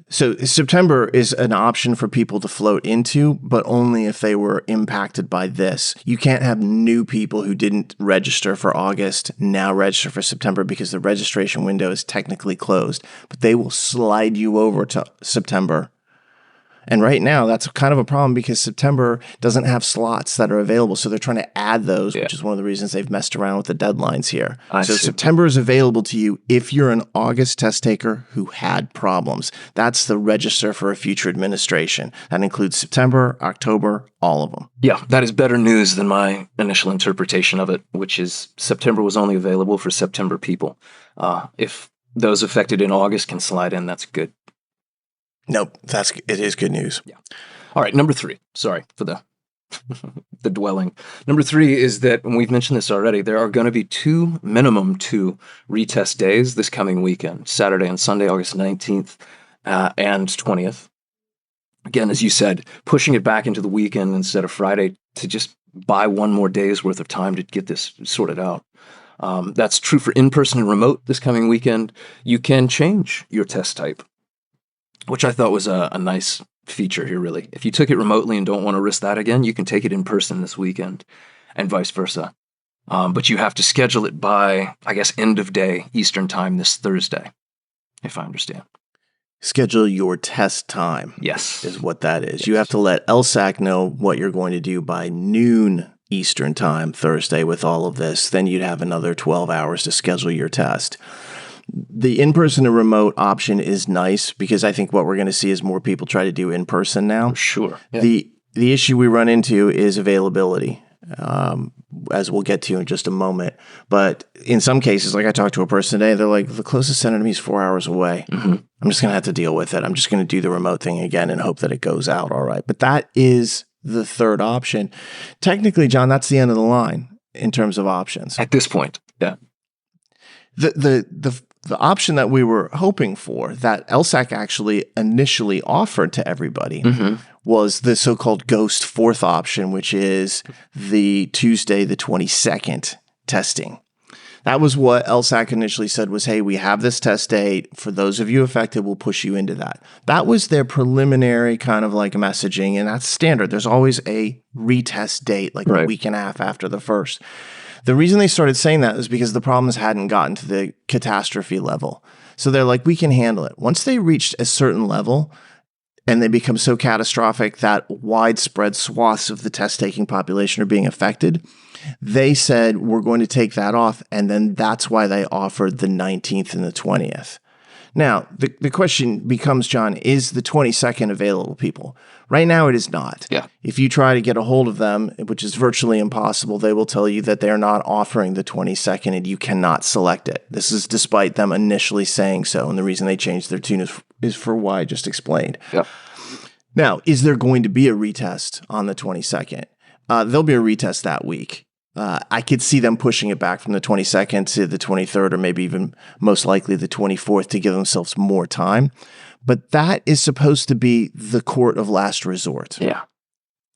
[SPEAKER 1] So September is an option for people to float into, but only if they were impacted by this. You can't have new people who didn't register for August now register for September because the registration window is technically closed, but they will slide you over to September. And right now, that's kind of a problem because September doesn't have slots that are available. So they're trying to add those, which is one of the reasons they've messed around with the deadlines here. So September is available to you if you're an August test taker who had problems. That's the register for a future administration. That includes September, October, all of them.
[SPEAKER 2] Yeah, that is better news than my initial interpretation of it, which is September was only available for September people. If those affected in August can slide in, that's good.
[SPEAKER 1] Nope, it is good news.
[SPEAKER 2] Yeah. All right, number 3. Sorry for the the dwelling. Number 3 is that, and we've mentioned this already, there are going to be minimum two retest days this coming weekend, Saturday and Sunday, August 19th and 20th. Again, as you said, pushing it back into the weekend instead of Friday to just buy one more day's worth of time to get this sorted out. That's true for in-person and remote this coming weekend. You can change your test type, which I thought was a nice feature here, really. If you took it remotely and don't want to risk that again, you can take it in person this weekend and vice versa. But you have to schedule it by, I guess, end of day Eastern time this Thursday, if I understand.
[SPEAKER 1] Schedule your test time.
[SPEAKER 2] Yes.
[SPEAKER 1] Is what that is. Yes. You have to let LSAC know what you're going to do by noon Eastern time Thursday with all of this. Then you'd have another 12 hours to schedule your test. The in-person and remote option is nice because I think what we're going to see is more people try to do in-person now.
[SPEAKER 2] For sure. Yeah.
[SPEAKER 1] The issue we run into is availability, as we'll get to in just a moment. But in some cases, like I talked to a person today, they're like, the closest center to me is 4 hours away.
[SPEAKER 2] Mm-hmm.
[SPEAKER 1] I'm just going to have to deal with it. I'm just going to do the remote thing again and hope that it goes out all right. But that is the third option. Technically, John, that's the end of the line in terms of options.
[SPEAKER 2] At this point, yeah.
[SPEAKER 1] The option that we were hoping for, that LSAC actually initially offered to everybody, was the so-called ghost fourth option, which is the Tuesday, the 22nd testing. That was what LSAC initially said was, hey, we have this test date. For those of you affected, we'll push you into that. That was their preliminary kind of like messaging, and that's standard. There's always a retest date, like a week and a half after the first. The reason they started saying that is because the problems hadn't gotten to the catastrophe level. So they're like, we can handle it. Once they reached a certain level and they become so catastrophic that widespread swaths of the test-taking population are being affected, they said, we're going to take that off. And then that's why they offered the 19th and the 20th. Now, the question becomes, John, is the 22nd available, people? Right now, it is not.
[SPEAKER 2] Yeah.
[SPEAKER 1] If you try to get a hold of them, which is virtually impossible, they will tell you that they're not offering the 22nd and you cannot select it. This is despite them initially saying so. And the reason they changed their tune is for why I just explained.
[SPEAKER 2] Yeah.
[SPEAKER 1] Now, is there going to be a retest on the 22nd? There'll be a retest that week. I could see them pushing it back from the 22nd to the 23rd, or maybe even most likely the 24th, to give themselves more time. But that is supposed to be the court of last resort.
[SPEAKER 2] Yeah.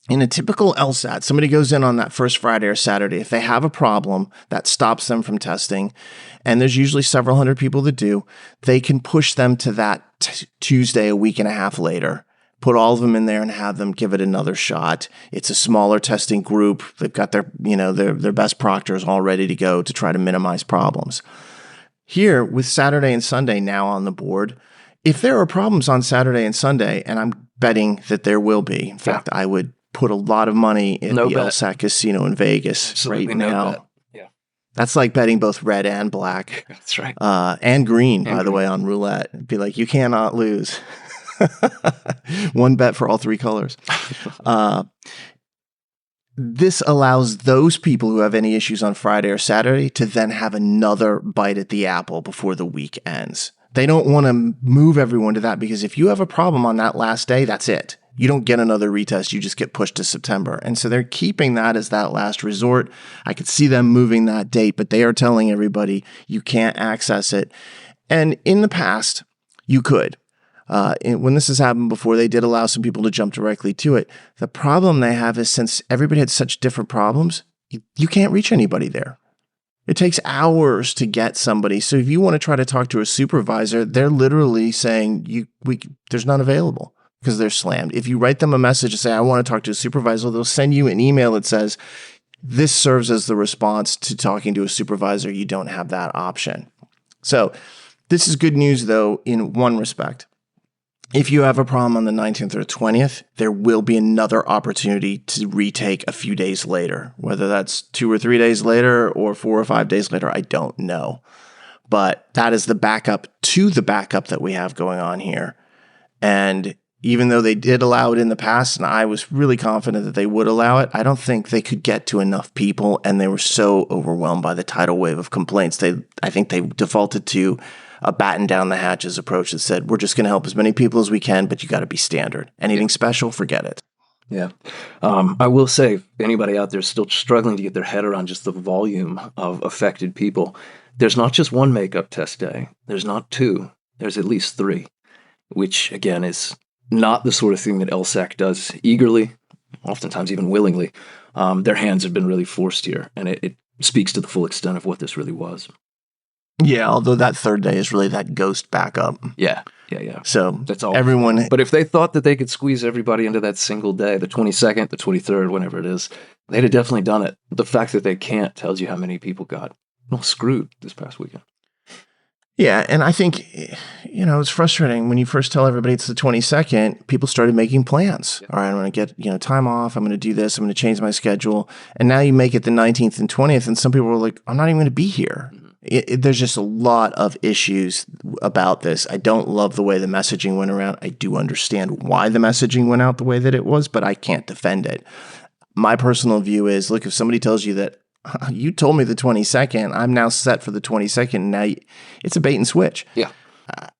[SPEAKER 1] In a typical LSAT, somebody goes in on that first Friday or Saturday. If they have a problem that stops them from testing, and there's usually several hundred people that do, they can push them to that Tuesday a week and a half later. Put all of them in there and have them give it another shot. It's a smaller testing group. They've got their best proctors all ready to go to try to minimize problems. Here, with Saturday and Sunday now on the board, if there are problems on Saturday and Sunday, and I'm betting that there will be, in fact, I would put a lot of money in the LSAC Casino in Vegas
[SPEAKER 2] Absolutely
[SPEAKER 1] right now.
[SPEAKER 2] Bet. Yeah.
[SPEAKER 1] That's like betting both red and black.
[SPEAKER 2] That's right.
[SPEAKER 1] And green, by the way, on roulette. It'd be like, you cannot lose. One bet for all three colors. This allows those people who have any issues on Friday or Saturday to then have another bite at the apple before the week ends. They don't want to move everyone to that, because if you have a problem on that last day, that's it. You don't get another retest. You just get pushed to September. And so they're keeping that as that last resort. I could see them moving that date, but they are telling everybody you can't access it. And in the past, you could. When this has happened before, they did allow some people to jump directly to it. The problem they have is, since everybody had such different problems, you can't reach anybody there. It takes hours to get somebody. So if you want to try to talk to a supervisor, they're literally saying there's none available because they're slammed. If you write them a message and say, I want to talk to a supervisor, they'll send you an email that says, this serves as the response to talking to a supervisor. You don't have that option. So this is good news, though, in one respect. If you have a problem on the 19th or 20th, there will be another opportunity to retake a few days later. Whether that's 2 or 3 days later or 4 or 5 days later, I don't know. But that is the backup to the backup that we have going on here. And even though they did allow it in the past, and I was really confident that they would allow it, I don't think they could get to enough people, and they were so overwhelmed by the tidal wave of complaints. I think they defaulted to a batten down the hatches approach that said, we're just going to help as many people as we can, but you got to be standard. Anything special, forget it.
[SPEAKER 2] Yeah. I will say, if anybody out there is still struggling to get their head around just the volume of affected people, there's not just one makeup test day. There's not two. There's at least three, which, again, is not the sort of thing that LSAC does eagerly, oftentimes even willingly. Their hands have been really forced here, and it speaks to the full extent of what this really was.
[SPEAKER 1] Yeah, although that third day is really that ghost backup.
[SPEAKER 2] Yeah.
[SPEAKER 1] So
[SPEAKER 2] that's all.
[SPEAKER 1] Everyone.
[SPEAKER 2] But if they thought that they could squeeze everybody into that single day, the 22nd, the 23rd, whenever it is, they'd have definitely done it. The fact that they can't tells you how many people got screwed this past weekend.
[SPEAKER 1] Yeah, and I think, it's frustrating when you first tell everybody it's the 22nd, people started making plans. Yeah. All right, I'm going to get, time off. I'm going to do this. I'm going to change my schedule. And now you make it the 19th and 20th, and some people were like, I'm not even going to be here. Mm-hmm. There's just a lot of issues about this. I don't love the way the messaging went around. I do understand why the messaging went out the way that it was, but I can't defend it. My personal view is, look, if somebody tells you that you told me the 22nd, I'm now set for the 22nd, now it's a bait and switch.
[SPEAKER 2] Yeah.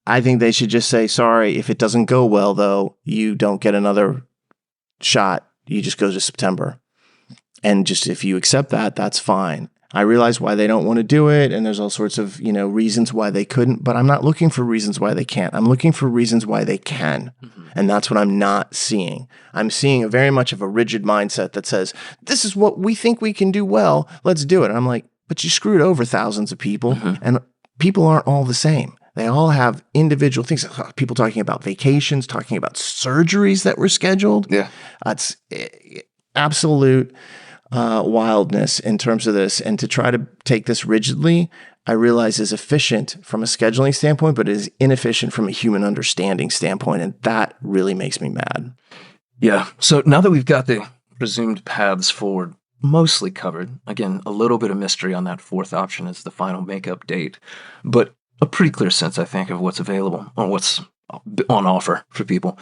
[SPEAKER 1] I think they should just say, sorry, if it doesn't go well, though, you don't get another shot. You just go to September. And just if you accept that, that's fine. I realize why they don't want to do it, and there's all sorts of, reasons why they couldn't, but I'm not looking for reasons why they can't. I'm looking for reasons why they can. Mm-hmm. And that's what I'm not seeing. I'm seeing a very much of a rigid mindset that says, this is what we think we can do well, let's do it. And I'm like, but you screwed over thousands of people, and people aren't all the same. They all have individual things. People talking about vacations, talking about surgeries that were scheduled.
[SPEAKER 2] Yeah.
[SPEAKER 1] That's absolute wildness in terms of this. And to try to take this rigidly, I realize is efficient from a scheduling standpoint, but it is inefficient from a human understanding standpoint. And that really makes me mad.
[SPEAKER 2] Yeah. So now that we've got the presumed paths forward mostly covered, again, a little bit of mystery on that fourth option is the final makeup date, but a pretty clear sense, I think, of what's available or what's on offer for people.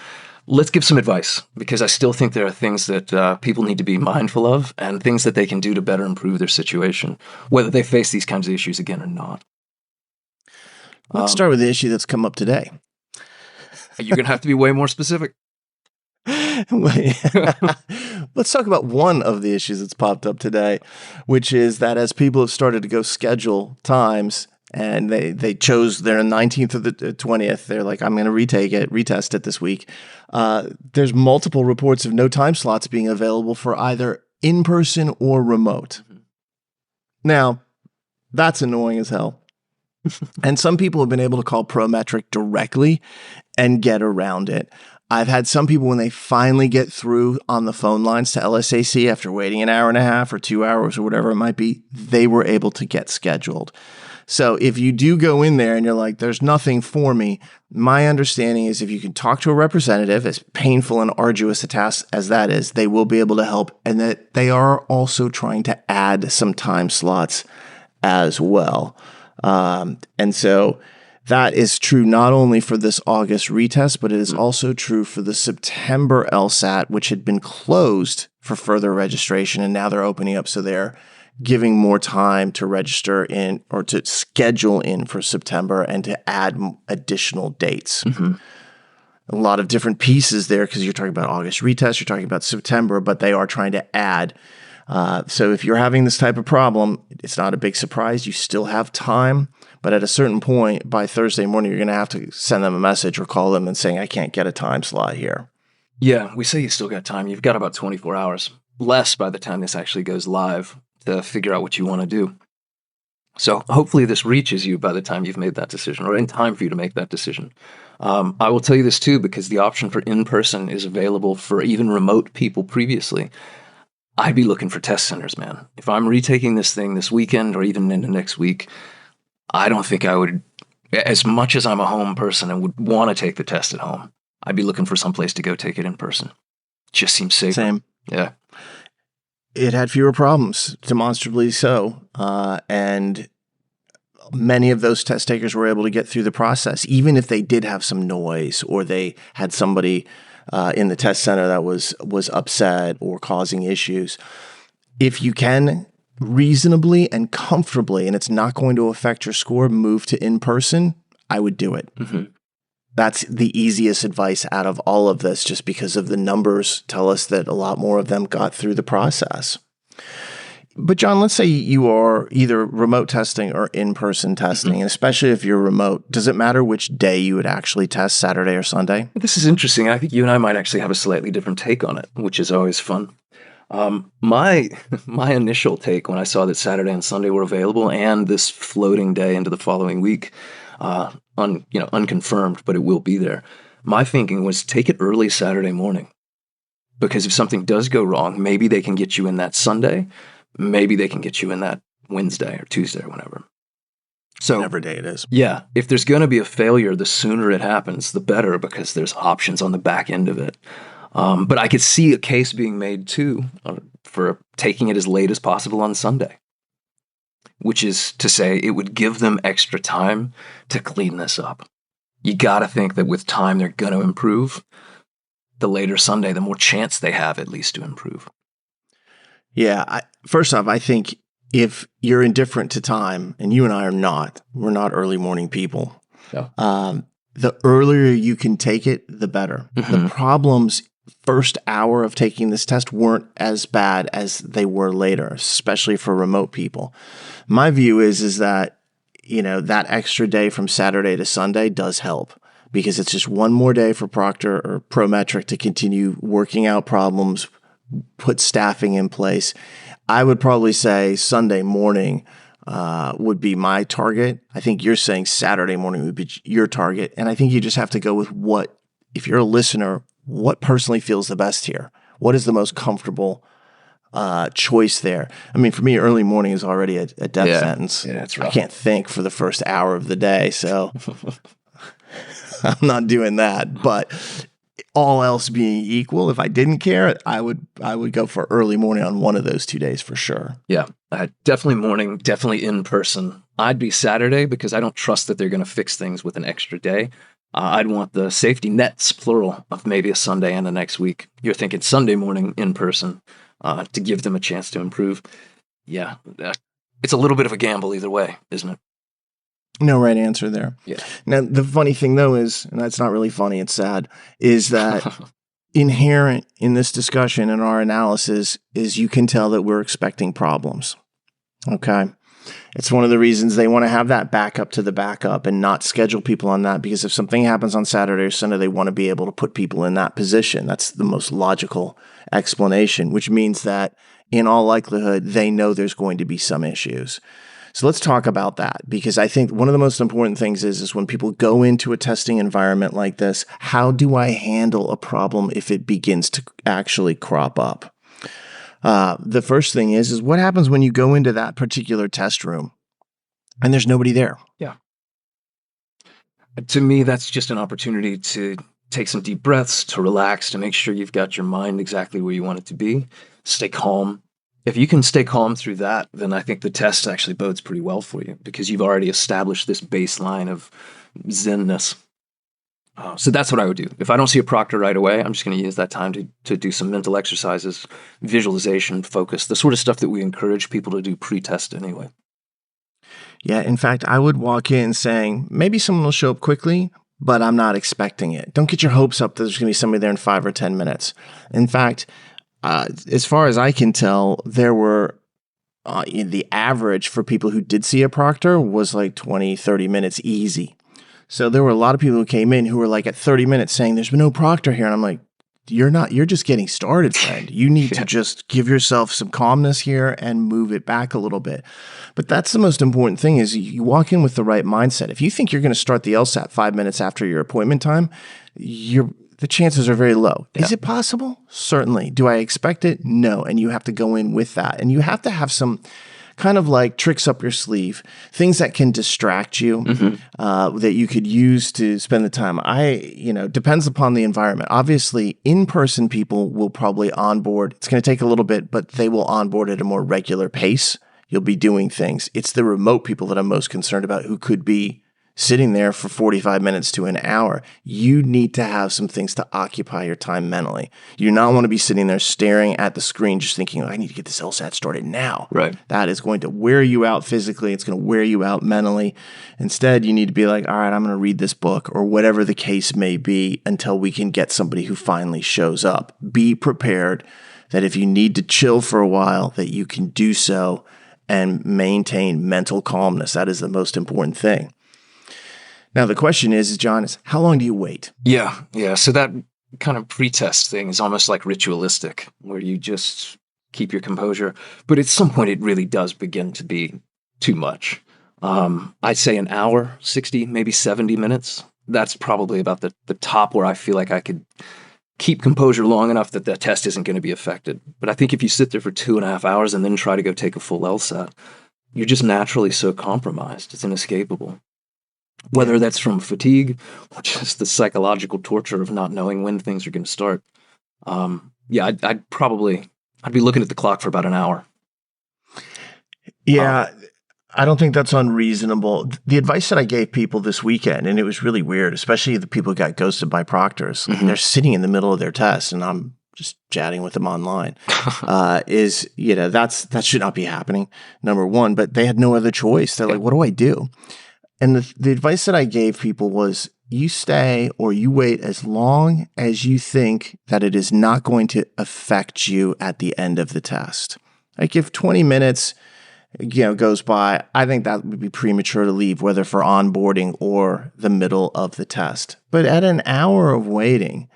[SPEAKER 2] Let's give some advice, because I still think there are things that people need to be mindful of and things that they can do to better improve their situation, whether they face these kinds of issues again or not.
[SPEAKER 1] Let's start with the issue that's come up today.
[SPEAKER 2] You're going to have to be way more specific.
[SPEAKER 1] Let's talk about one of the issues that's popped up today, which is that as people have started to go schedule times, and they chose their 19th or the 20th. They're like, I'm going to retest it this week. There's multiple reports of no time slots being available for either in-person or remote. Mm-hmm. Now, that's annoying as hell. And some people have been able to call ProMetric directly and get around it. I've had some people, when they finally get through on the phone lines to LSAC after waiting an hour and a half or 2 hours or whatever it might be, they were able to get scheduled. So if you do go in there and you're like, there's nothing for me, my understanding is if you can talk to a representative, as painful and arduous a task as that is, they will be able to help, and that they are also trying to add some time slots as well. And so that is true not only for this August retest, but it is also true for the September LSAT, which had been closed for further registration, and now they're opening up. So they're giving more time to register in or to schedule in for September and to add additional dates. Mm-hmm. A lot of different pieces there, because you're talking about August retest, you're talking about September, but they are trying to add. So if you're having this type of problem, it's not a big surprise. You still have time, but at a certain point by Thursday morning, you're going to have to send them a message or call them and saying, I can't get a time slot here.
[SPEAKER 2] Yeah, we say you still got time. You've got about 24 hours less by the time this actually goes live to figure out what you want to do. So hopefully this reaches you by the time you've made that decision, or in time for you to make that decision. I will tell you this too, because the option for in-person is available for even remote people previously. I'd be looking for test centers, man. If I'm retaking this thing this weekend or even into next week, I don't think I would, as much as I'm a home person and would want to take the test at home, I'd be looking for some place to go take it in person. It just seems safer.
[SPEAKER 1] Same.
[SPEAKER 2] Yeah.
[SPEAKER 1] It had fewer problems, demonstrably so. And many of those test takers were able to get through the process, even if they did have some noise or they had somebody in the test center that was upset or causing issues. If you can reasonably and comfortably, and it's not going to affect your score, move to in-person, I would do it. Mm-hmm. That's the easiest advice out of all of this, just because of the numbers tell us that a lot more of them got through the process. But John, let's say you are either remote testing or in-person testing, and especially if you're remote, does it matter which day you would actually test, Saturday or Sunday?
[SPEAKER 2] This is interesting. I think you and I might actually have a slightly different take on it, which is always fun. My initial take when I saw that Saturday and Sunday were available and this floating day into the following week, unconfirmed, but it will be there. My thinking was take it early Saturday morning, because if something does go wrong, maybe they can get you in that Sunday. Maybe they can get you in that Wednesday or Tuesday or whenever. So
[SPEAKER 1] whatever day it is.
[SPEAKER 2] Yeah. If there's going to be a failure, the sooner it happens, the better, because there's options on the back end of it. But I could see a case being made too for taking it as late as possible on Sunday. which is to say it would give them extra time to clean this up. You got to think that with time, they're going to improve. The later Sunday, the more chance they have at least to improve.
[SPEAKER 1] Yeah. First off, I think if you're indifferent to time, and you and I are not, we're not early morning people.
[SPEAKER 2] Yeah.
[SPEAKER 1] The earlier you can take it, the better. The problems first hour of taking this test weren't as bad as they were later, especially for remote people. My view is that, that extra day from Saturday to Sunday does help, because it's just one more day for Proctor or ProMetric to continue working out problems, put staffing in place. I would probably say Sunday morning would be my target. I think you're saying Saturday morning would be your target. And I think you just have to go with if you're a listener, what personally feels the best here? What is the most comfortable choice there? I mean, for me, early morning is already a death sentence.
[SPEAKER 2] Yeah, that's rough.
[SPEAKER 1] I can't think for the first hour of the day, so I'm not doing that. But all else being equal, if I didn't care, I would go for early morning on one of those 2 days for sure.
[SPEAKER 2] Yeah, definitely morning, definitely in person. I'd be Saturday because I don't trust that they're going to fix things with an extra day. I'd want the safety nets, plural, of maybe a Sunday and the next week. You're thinking Sunday morning in person to give them a chance to improve. Yeah, it's a little bit of a gamble either way, isn't it?
[SPEAKER 1] No right answer there.
[SPEAKER 2] Yeah.
[SPEAKER 1] Now, the funny thing, though, is, and that's not really funny, it's sad, is that inherent in this discussion and our analysis is you can tell that we're expecting problems. Okay? It's one of the reasons they want to have that backup to the backup and not schedule people on that, because if something happens on Saturday or Sunday, they want to be able to put people in that position. That's the most logical explanation, which means that in all likelihood, they know there's going to be some issues. So let's talk about that, because I think one of the most important things is when people go into a testing environment like this, how do I handle a problem if it begins to actually crop up? The first thing is what happens when you go into that particular test room and there's nobody there?
[SPEAKER 2] Yeah. To me, that's just an opportunity to take some deep breaths, to relax, to make sure you've got your mind exactly where you want it to be. Stay calm. If you can stay calm through that, then I think the test actually bodes pretty well for you, because you've already established this baseline of zenness. So that's what I would do. If I don't see a proctor right away, I'm just going to use that time to do some mental exercises, visualization, focus, the sort of stuff that we encourage people to do pre-test anyway.
[SPEAKER 1] Yeah, in fact, I would walk in saying, maybe someone will show up quickly, but I'm not expecting it. Don't get your hopes up that there's going to be somebody there in 5 or 10 minutes. In fact, as far as I can tell, there were the average for people who did see a proctor was like 20, 30 minutes easy. So there were a lot of people who came in who were like at 30 minutes saying, there's been no proctor here. And I'm like, you're just getting started, friend. You need to just give yourself some calmness here and move it back a little bit. But that's the most important thing, is you walk in with the right mindset. If you think you're going to start the LSAT 5 minutes after your appointment time, the chances are very low. Yeah. Is it possible? Certainly. Do I expect it? No. And you have to go in with that. And you have to have some kind of like tricks up your sleeve, things that can distract you, that you could use to spend the time. Depends upon the environment. Obviously, in-person people will probably onboard. It's going to take a little bit, but they will onboard at a more regular pace. You'll be doing things. It's the remote people that I'm most concerned about, who could be sitting there for 45 minutes to an hour. You need to have some things to occupy your time mentally. You do not want to be sitting there staring at the screen just thinking, I need to get this LSAT started now.
[SPEAKER 2] Right.
[SPEAKER 1] That is going to wear you out physically. It's going to wear you out mentally. Instead, you need to be like, all right, I'm going to read this book, or whatever the case may be, until we can get somebody who finally shows up. Be prepared that if you need to chill for a while, that you can do so and maintain mental calmness. That is the most important thing. Now, the question is, John, how long do you wait?
[SPEAKER 2] Yeah. So that kind of pre-test thing is almost like ritualistic, where you just keep your composure. But at some point, it really does begin to be too much. I'd say an hour, 60, maybe 70 minutes. That's probably about the top where I feel like I could keep composure long enough that the test isn't going to be affected. But I think if you sit there for 2.5 hours and then try to go take a full LSAT, you're just naturally so compromised. It's inescapable. Whether that's from fatigue or just the psychological torture of not knowing when things are going to start. I'd be looking at the clock for about an hour.
[SPEAKER 1] Yeah, I don't think that's unreasonable. The advice that I gave people this weekend, and it was really weird, especially the people who got ghosted by proctors, they're sitting in the middle of their test and I'm just chatting with them online, is, that should not be happening, number one, but they had no other choice. They're like, what do I do? And the advice that I gave people was, you stay or you wait as long as you think that it is not going to affect you at the end of the test. Like if 20 minutes goes by, I think that would be premature to leave, whether for onboarding or the middle of the test. But at an hour of waiting,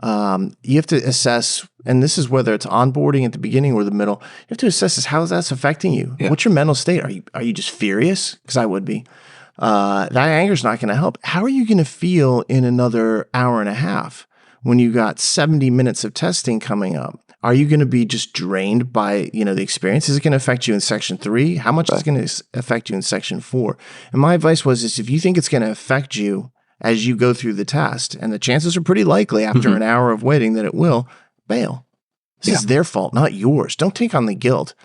[SPEAKER 1] you have to assess, and this is whether it's onboarding at the beginning or the middle, you have to assess how that's affecting you. Yeah. What's your mental state? Are you just furious? Because I would be. That anger is not going to help. How are you going to feel in another hour and a half when you got 70 minutes of testing coming up? Are you going to be just drained by, the experience? Is it going to affect you in section 3? How much is it going to affect you in section 4? And my advice was, if you think it's going to affect you as you go through the test, and the chances are pretty likely after an hour of waiting that it will, bail. This is their fault, not yours. Don't take on the guilt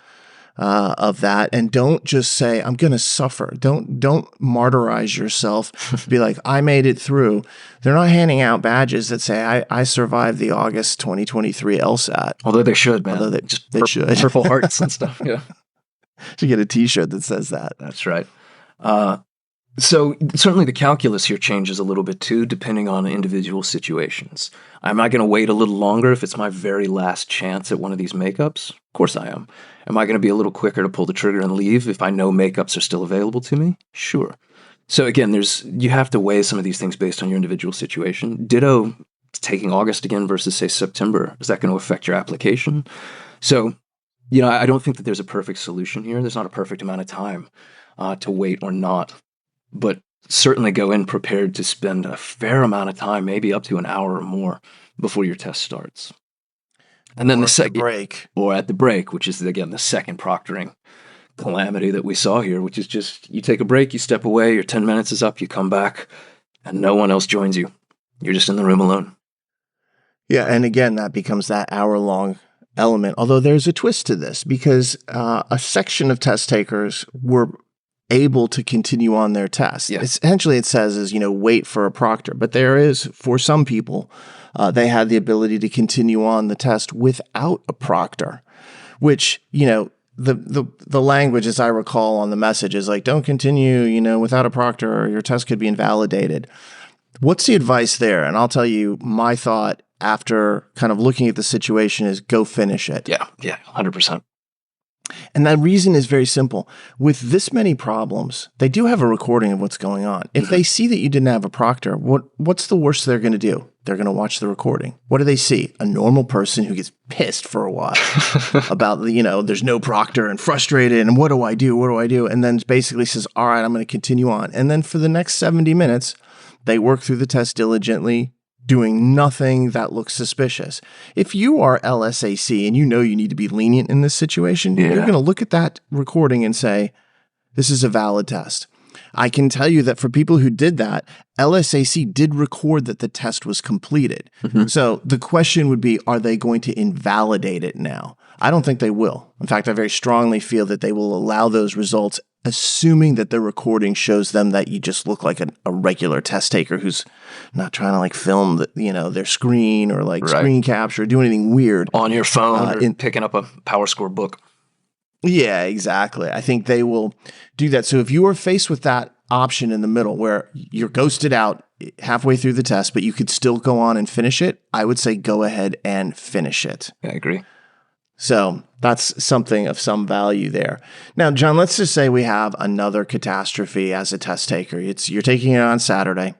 [SPEAKER 1] of that, and don't just say, I'm going to suffer. Don't martyrize yourself. Be like, I made it through. They're not handing out badges that say, I survived the August 2023 LSAT.
[SPEAKER 2] Although they should, man.
[SPEAKER 1] Although they should.
[SPEAKER 2] Purple hearts and stuff, yeah.
[SPEAKER 1] Should get a t-shirt that says that.
[SPEAKER 2] That's right. So certainly the calculus here changes a little bit too, depending on individual situations. Am I going to wait a little longer if it's my very last chance at one of these makeups? Of course I am. Am I going to be a little quicker to pull the trigger and leave if I know makeups are still available to me? Sure. So again, you have to weigh some of these things based on your individual situation. Ditto taking August again versus, say, September. Is that going to affect your application? So, I don't think that there's a perfect solution here. There's not a perfect amount of time to wait or not. But certainly go in prepared to spend a fair amount of time, maybe up to an hour or more before your test starts. And then the second break, or at the break, which is again the second proctoring calamity that we saw here, which is just you take a break, you step away, your 10 minutes is up, you come back, and no one else joins you. You're just in the room alone.
[SPEAKER 1] Yeah, and again, that becomes that hour-long element. Although there's a twist to this, because a section of test takers were able to continue on their test. Yeah. Essentially, it says is, wait for a proctor. But there is, for some people, they had the ability to continue on the test without a proctor, which, the language, as I recall on the message, is like, don't continue, without a proctor, or your test could be invalidated. What's the advice there? And I'll tell you, my thought after kind of looking at the situation is go finish it.
[SPEAKER 2] Yeah, 100%.
[SPEAKER 1] And that reason is very simple. With this many problems, they do have a recording of what's going on. If they see that you didn't have a proctor, what's the worst they're going to do? They're going to watch the recording. What do they see? A normal person who gets pissed for a while about, there's no proctor and frustrated and what do I do? What do I do? And then basically says, all right, I'm going to continue on. And then for the next 70 minutes, they work through the test diligently, doing nothing that looks suspicious. If you are LSAC and you need to be lenient in this situation, you're going to look at that recording and say, this is a valid test. I can tell you that for people who did that, LSAC did record that the test was completed. So the question would be, are they going to invalidate it now? I don't think they will. In fact, I very strongly feel that they will allow those results, assuming that the recording shows them that you just look like a regular test taker who's not trying to film their screen or screen capture or do anything weird
[SPEAKER 2] on your phone or picking up a PowerScore book.
[SPEAKER 1] Yeah, exactly. I think they will do that. So if you are faced with that option in the middle where you're ghosted out halfway through the test, but you could still go on and finish it, I would say go ahead and finish it.
[SPEAKER 2] Yeah, I agree.
[SPEAKER 1] So that's something of some value there. Now, John, let's just say we have another catastrophe as a test taker. You're taking it on Saturday,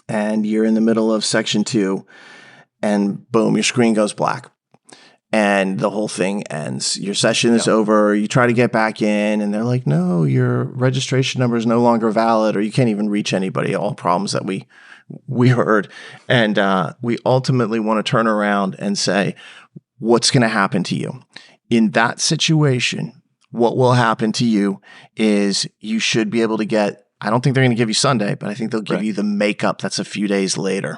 [SPEAKER 1] and you're in the middle of section 2, and boom, your screen goes black, and the whole thing ends. Your session is over. You try to get back in, and they're like, no, your registration number is no longer valid, or you can't even reach anybody. All problems that we heard. And we ultimately want to turn around and say, what's going to happen to you? In that situation, what will happen to you is you should be able to get, I don't think they're going to give you Sunday, but I think they'll give you the makeup that's a few days later.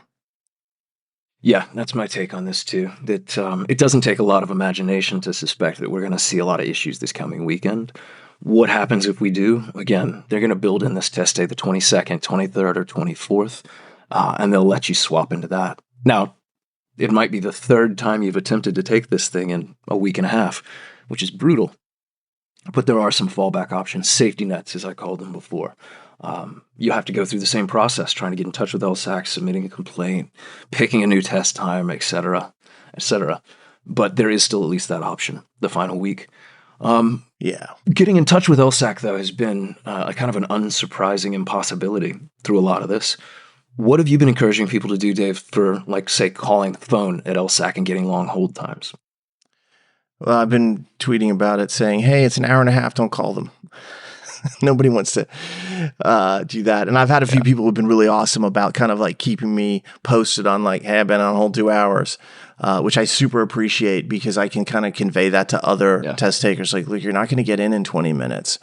[SPEAKER 2] Yeah, that's my take on this too. That it doesn't take a lot of imagination to suspect that we're going to see a lot of issues this coming weekend. What happens if we do? Again, they're going to build in this test day the 22nd, 23rd, or 24th, and they'll let you swap into that. Now, it might be the third time you've attempted to take this thing in a week and a half, which is brutal. But there are some fallback options, safety nets, as I called them before. You have to go through the same process, trying to get in touch with LSAC, submitting a complaint, picking a new test time, etc., etc. But there is still at least that option, the final week. Getting in touch with LSAC, though, has been a kind of an unsurprising impossibility through a lot of this. What have you been encouraging people to do, Dave, for, like, say, calling the phone at LSAC and getting long hold times?
[SPEAKER 1] Well, I've been tweeting about it saying, hey, it's an hour and a half. Don't call them. Nobody wants to do that. And I've had a few people who've been really awesome about kind of like keeping me posted on like, hey, I've been on hold 2 hours, which I super appreciate because I can kind of convey that to other test takers. Like, look, you're not going to get in 20 minutes.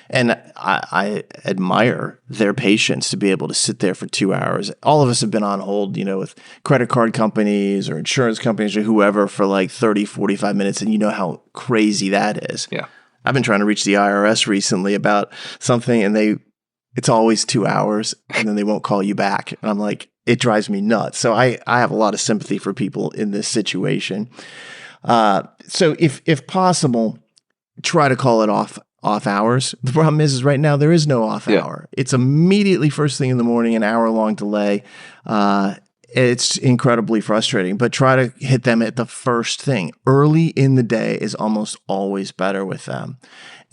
[SPEAKER 1] And I admire their patience to be able to sit there for 2 hours. All of us have been on hold, with credit card companies or insurance companies or whoever for like 30, 45 minutes. And you know how crazy that is.
[SPEAKER 2] Yeah.
[SPEAKER 1] I've been trying to reach the IRS recently about something and it's always 2 hours and then they won't call you back. And I'm like, it drives me nuts. So I have a lot of sympathy for people in this situation. So if possible, try to call it off hours. The problem is right now there is no off hour. It's immediately first thing in the morning, an hour-long delay. It's incredibly frustrating, but try to hit them at the first thing. Early in the day is almost always better with them.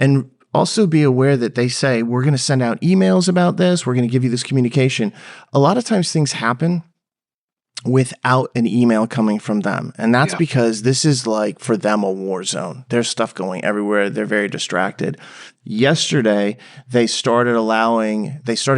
[SPEAKER 1] And also be aware that they say, we're going to send out emails about this. We're going to give you this communication. A lot of times things happen without an email coming from them. And that's because this is like for them a war zone. There's stuff going everywhere. They're very distracted. Yesterday, they started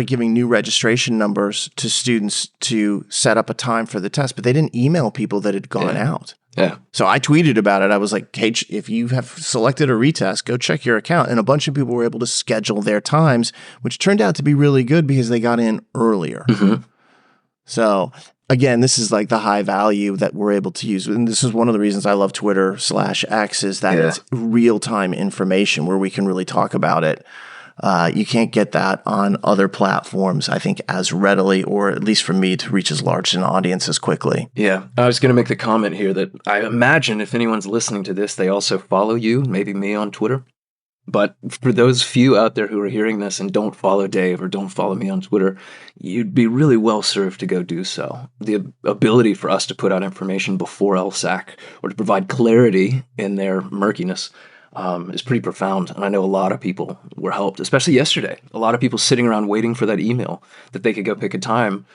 [SPEAKER 1] giving new registration numbers to students to set up a time for the test, but they didn't email people that had gone out.
[SPEAKER 2] Yeah.
[SPEAKER 1] So I tweeted about it. I was like, hey, if you have selected a retest, go check your account. And a bunch of people were able to schedule their times, which turned out to be really good because they got in earlier. Mm-hmm. So again, this is like the high value that we're able to use. And this is one of the reasons I love Twitter/X is that it's real-time information where we can really talk about it. You can't get that on other platforms, I think, as readily, or at least for me to reach as large an audience as quickly.
[SPEAKER 2] Yeah. I was going to make the comment here that I imagine if anyone's listening to this, they also follow you, maybe me on Twitter. But for those few out there who are hearing this and don't follow Dave or don't follow me on Twitter, you'd be really well served to go do so. The ability for us to put out information before LSAC or to provide clarity in their murkiness is pretty profound. And I know a lot of people were helped, especially yesterday. A lot of people sitting around waiting for that email that they could go pick a time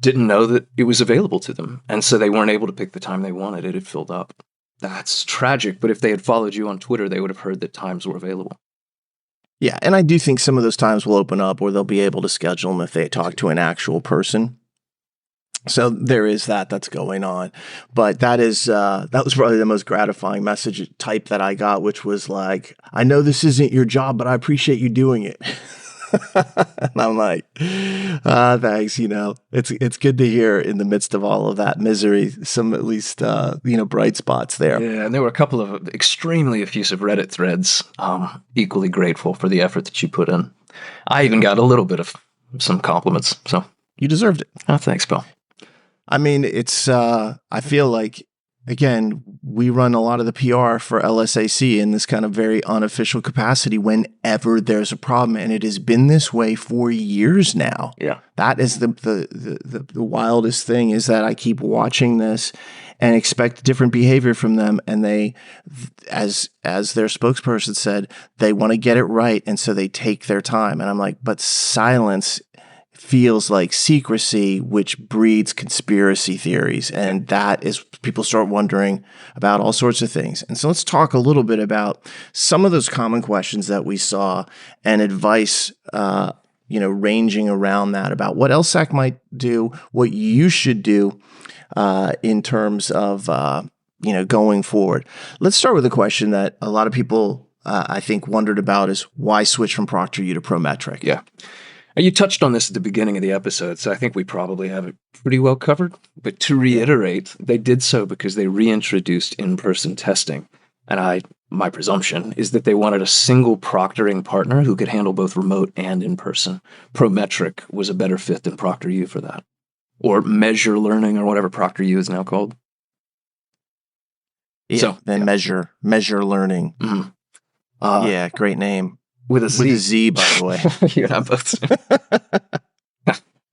[SPEAKER 2] didn't know that it was available to them. And so they weren't able to pick the time they wanted. It had filled up. That's tragic, but if they had followed you on Twitter, they would have heard that times were available.
[SPEAKER 1] Yeah, and I do think some of those times will open up or they'll be able to schedule them if they talk to an actual person. So there is that's going on. But that was probably the most gratifying message type that I got, which was like, I know this isn't your job, but I appreciate you doing it. And I'm like, thanks. It's good to hear in the midst of all of that misery, some at least, bright spots there.
[SPEAKER 2] Yeah. And there were a couple of extremely effusive Reddit threads, equally grateful for the effort that you put in. I even got a little bit of some compliments. So
[SPEAKER 1] you deserved it.
[SPEAKER 2] Oh, thanks, Bill.
[SPEAKER 1] I mean, it's, I feel like, again, we run a lot of the PR for LSAC in this kind of very unofficial capacity whenever there's a problem. And it has been this way for years now.
[SPEAKER 2] Yeah.
[SPEAKER 1] That is the wildest thing is that I keep watching this and expect different behavior from them. And they, as their spokesperson said, they want to get it right. And so they take their time. And I'm like, but silence feels like secrecy, which breeds conspiracy theories. And that is, people start wondering about all sorts of things. And so let's talk a little bit about some of those common questions that we saw and advice, ranging around that about what LSAC might do, what you should do in terms of, going forward. Let's start with a question that a lot of people, I think, wondered about is why switch from ProctorU to ProMetric?
[SPEAKER 2] Yeah. You touched on this at the beginning of the episode, so I think we probably have it pretty well covered. But to reiterate, they did so because they reintroduced in-person testing. And I my presumption is that they wanted a single proctoring partner who could handle both remote and in person. ProMetric was a better fit than ProctorU for that, or Measure Learning, or whatever ProctorU is now called.
[SPEAKER 1] Yeah,
[SPEAKER 2] So,
[SPEAKER 1] then
[SPEAKER 2] yeah.
[SPEAKER 1] Measure Learning.
[SPEAKER 2] Mhm.
[SPEAKER 1] Yeah, great name.
[SPEAKER 2] With a Z.
[SPEAKER 1] With a Z, by the way.
[SPEAKER 2] You and I both.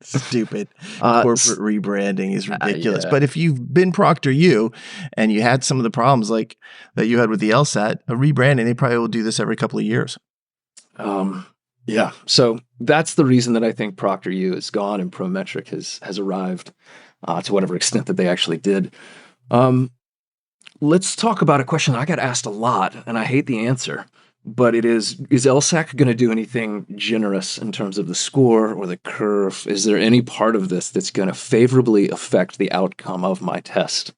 [SPEAKER 1] Stupid. Corporate rebranding is ridiculous.
[SPEAKER 2] Yeah.
[SPEAKER 1] But if you've been ProctorU and you had some of the problems like that you had with the LSAT, a rebranding, they probably will do this every couple of years.
[SPEAKER 2] Yeah. So that's the reason that I think ProctorU is gone and ProMetric has arrived to whatever extent that they actually did. Let's talk about a question I got asked a lot, and I hate the answer. But it is LSAC going to do anything generous in terms of the score or the curve? Is there any part of this that's going to favorably affect the outcome of my test?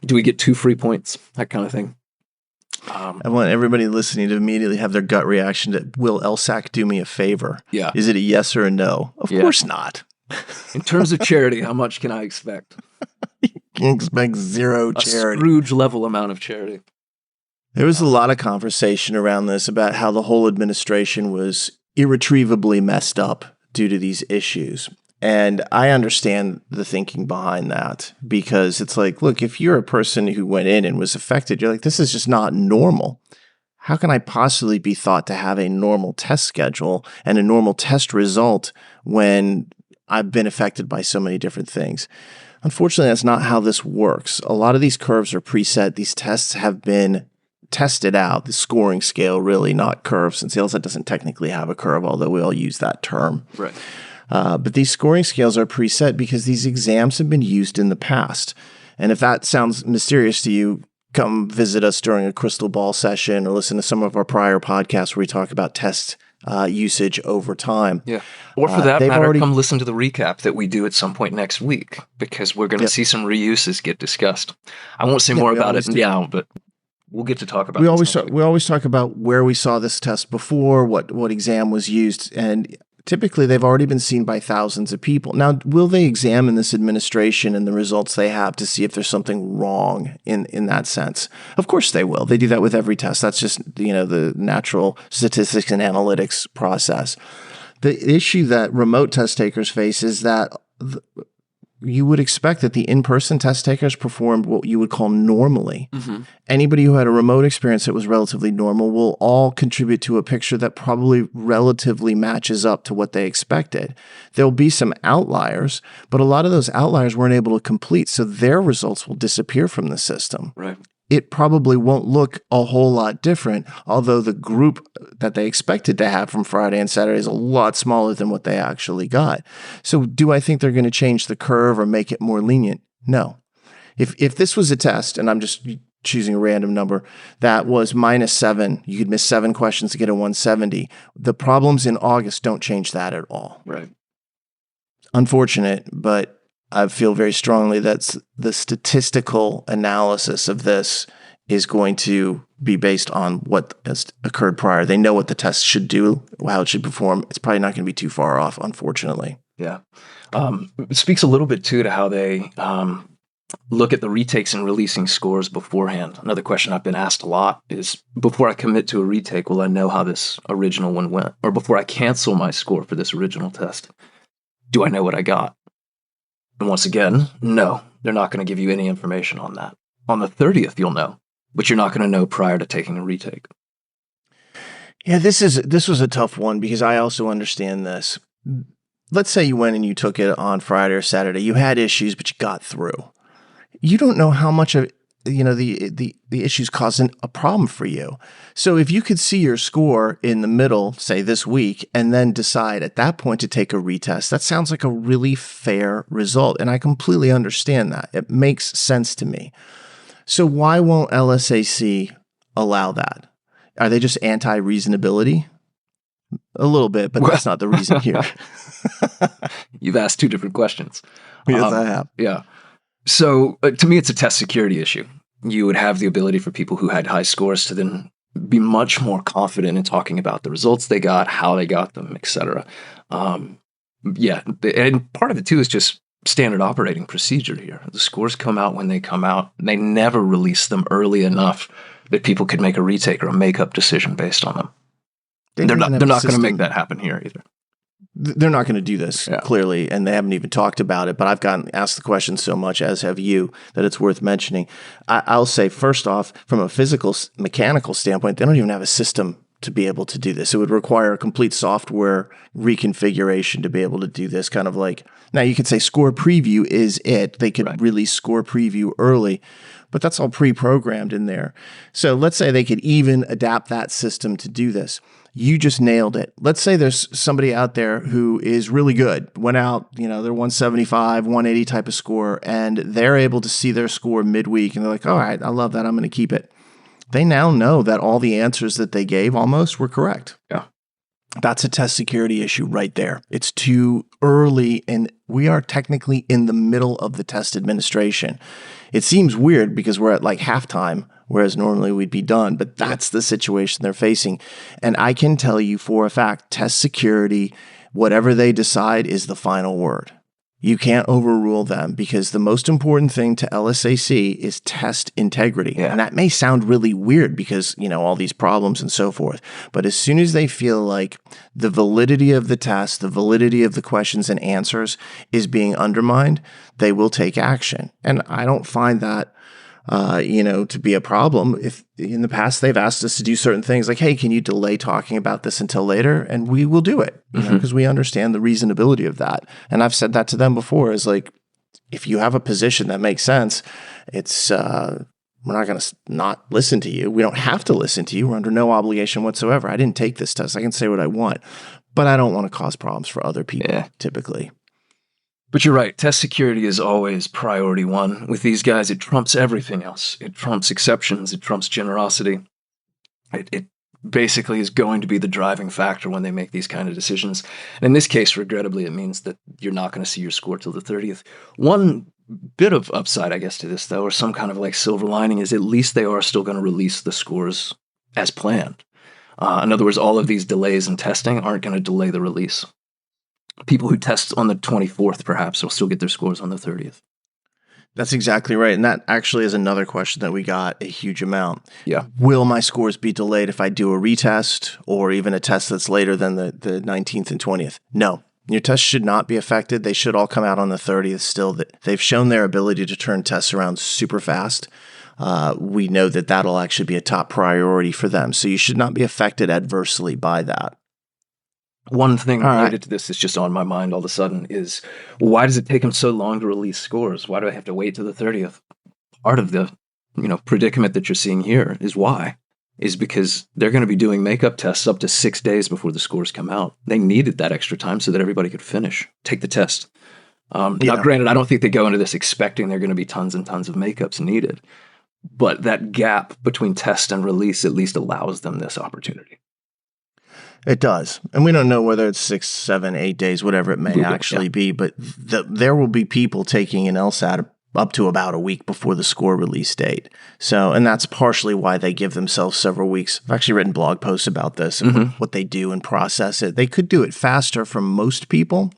[SPEAKER 2] Do we get 2 free points? That kind of thing.
[SPEAKER 1] I want everybody listening to immediately have their gut reaction to, will LSAC do me a favor?
[SPEAKER 2] Yeah.
[SPEAKER 1] Is it a yes or a no? Of course not.
[SPEAKER 2] In terms of charity, how much can I expect?
[SPEAKER 1] You can expect zero charity.
[SPEAKER 2] A Scrooge-level amount of charity.
[SPEAKER 1] There was a lot of conversation around this about how the whole administration was irretrievably messed up due to these issues. And I understand the thinking behind that, because it's like, look, if you're a person who went in and was affected, you're like, this is just not normal. How can I possibly be thought to have a normal test schedule and a normal test result when I've been affected by so many different things? Unfortunately, that's not how this works. A lot of these curves are preset. These tests have been tested out, the scoring scale, really, not curves, since the LSAT doesn't technically have a curve, although we all use that term.
[SPEAKER 2] Right.
[SPEAKER 1] But these scoring scales are preset because these exams have been used in the past. And if that sounds mysterious to you, come visit us during a crystal ball session or listen to some of our prior podcasts where we talk about test usage over time.
[SPEAKER 2] Yeah. Or for that matter, come listen to the recap that we do at some point next week, because we're going to see some reuses get discussed. I won't say more about it now, but we'll get to talk about it.
[SPEAKER 1] We always talk about where we saw this test before, what exam was used, and typically they've already been seen by thousands of people. Now, will they examine this administration and the results they have to see if there's something wrong in that sense? Of course they will. They do that with every test. That's just, the natural statistics and analytics process. The issue that remote test takers face is that you would expect that the in-person test takers performed what you would call normally. Mm-hmm. Anybody who had a remote experience that was relatively normal will all contribute to a picture that probably relatively matches up to what they expected. There'll be some outliers, but a lot of those outliers weren't able to complete, so their results will disappear from the system.
[SPEAKER 2] Right.
[SPEAKER 1] It probably won't look a whole lot different, although the group that they expected to have from Friday and Saturday is a lot smaller than what they actually got. So do I think they're going to change the curve or make it more lenient? No. If this was a test, and I'm just choosing a random number, that was -7, you could miss 7 questions to get a 170. The problems in August don't change that at all.
[SPEAKER 2] Right.
[SPEAKER 1] Unfortunate, but I feel very strongly that the statistical analysis of this is going to be based on what has occurred prior. They know what the test should do, how it should perform. It's probably not going to be too far off, unfortunately.
[SPEAKER 2] Yeah. It speaks a little bit, too, to how they look at the retakes and releasing scores beforehand. Another question I've been asked a lot is, before I commit to a retake, will I know how this original one went? Or before I cancel my score for this original test, do I know what I got? And once again, no, they're not going to give you any information on that. On the 30th, you'll know, but you're not going to know prior to taking a retake.
[SPEAKER 1] Yeah, this was a tough one, because I also understand this. Let's say you went and you took it on Friday or Saturday. You had issues, but you got through. You don't know how much of the issues causing a problem for you. So if you could see your score in the middle, say this week, and then decide at that point to take a retest, that sounds like a really fair result. And I completely understand that. It makes sense to me. So why won't LSAC allow that? Are they just anti-reasonability? A little bit, but that's not the reason here.
[SPEAKER 2] You've asked 2 different questions.
[SPEAKER 1] Yes, I have.
[SPEAKER 2] Yeah. So to me, it's a test security issue. You would have the ability for people who had high scores to then be much more confident in talking about the results they got, how they got them, etc. Yeah, and part of it too is just standard operating procedure here. The scores come out when they come out. They never release them early enough that people could make a retake or a makeup decision based on them. They're not going to make that happen here either.
[SPEAKER 1] They're not going to do this, clearly, and they haven't even talked about it, but I've gotten asked the question so much, as have you, that it's worth mentioning. I'll say, first off, from a physical, mechanical standpoint, they don't even have a system to be able to do this. It would require a complete software reconfiguration to be able to do this, kind of like, now you could say score preview is it. They could release score preview early, but that's all pre-programmed in there. So let's say they could even adapt that system to do this. You just nailed it. Let's say there's somebody out there who is really good, went out, they're 175, 180 type of score, and they're able to see their score midweek, and they're like, all right, I love that. I'm going to keep it. They now know that all the answers that they gave almost were correct.
[SPEAKER 2] Yeah.
[SPEAKER 1] That's a test security issue right there. It's too early, and we are technically in the middle of the test administration. It seems weird because we're at like halftime, whereas normally we'd be done, but that's the situation they're facing. And I can tell you for a fact, test security, whatever they decide is the final word. You can't overrule them because the most important thing to LSAC is test integrity. Yeah. And that may sound really weird because, all these problems and so forth. But as soon as they feel like the validity of the test, the validity of the questions and answers is being undermined, they will take action. And I don't find that to be a problem. If in the past they've asked us to do certain things like, hey, can you delay talking about this until later? And we will do it, because we understand the reasonability of that. And I've said that to them before is like, if you have a position that makes sense, it's, we're not going to not listen to you. We don't have to listen to you. We're under no obligation whatsoever. I didn't take this test. I can say what I want, but I don't want to cause problems for other people typically.
[SPEAKER 2] But you're right. Test security is always priority one. With these guys, it trumps everything else. It trumps exceptions. It trumps generosity. It basically is going to be the driving factor when they make these kind of decisions. And in this case, regrettably, it means that you're not going to see your score till the 30th. One bit of upside, I guess, to this, though, or some kind of like silver lining, is at least they are still going to release the scores as planned. In other words, all of these delays in testing aren't going to delay the release. People who test on the 24th, perhaps, will still get their scores on the 30th.
[SPEAKER 1] That's exactly right. And that actually is another question that we got a huge amount.
[SPEAKER 2] Yeah.
[SPEAKER 1] Will my scores be delayed if I do a retest or even a test that's later than the 19th and 20th? No. Your tests should not be affected. They should all come out on the 30th still. They've shown their ability to turn tests around super fast. We know that that'll actually be a top priority for them. So you should not be affected adversely by that.
[SPEAKER 2] One thing related to this that's just on my mind all of a sudden is, why does it take them so long to release scores? Why do I have to wait to the 30th? Part of the predicament that you're seeing here is because they're going to be doing makeup tests up to 6 days before the scores come out. They needed that extra time so that everybody could take the test. Now, granted, I don't think they go into this expecting there are going to be tons and tons of makeups needed, but that gap between test and release at least allows them this opportunity.
[SPEAKER 1] It does. And we don't know whether it's 6, 7, 8 days, whatever it may actually be, but there will be people taking an LSAT up to about a week before the score release date. So, and that's partially why they give themselves several weeks. I've actually written blog posts about this and what they do and process it. They could do it faster for most people,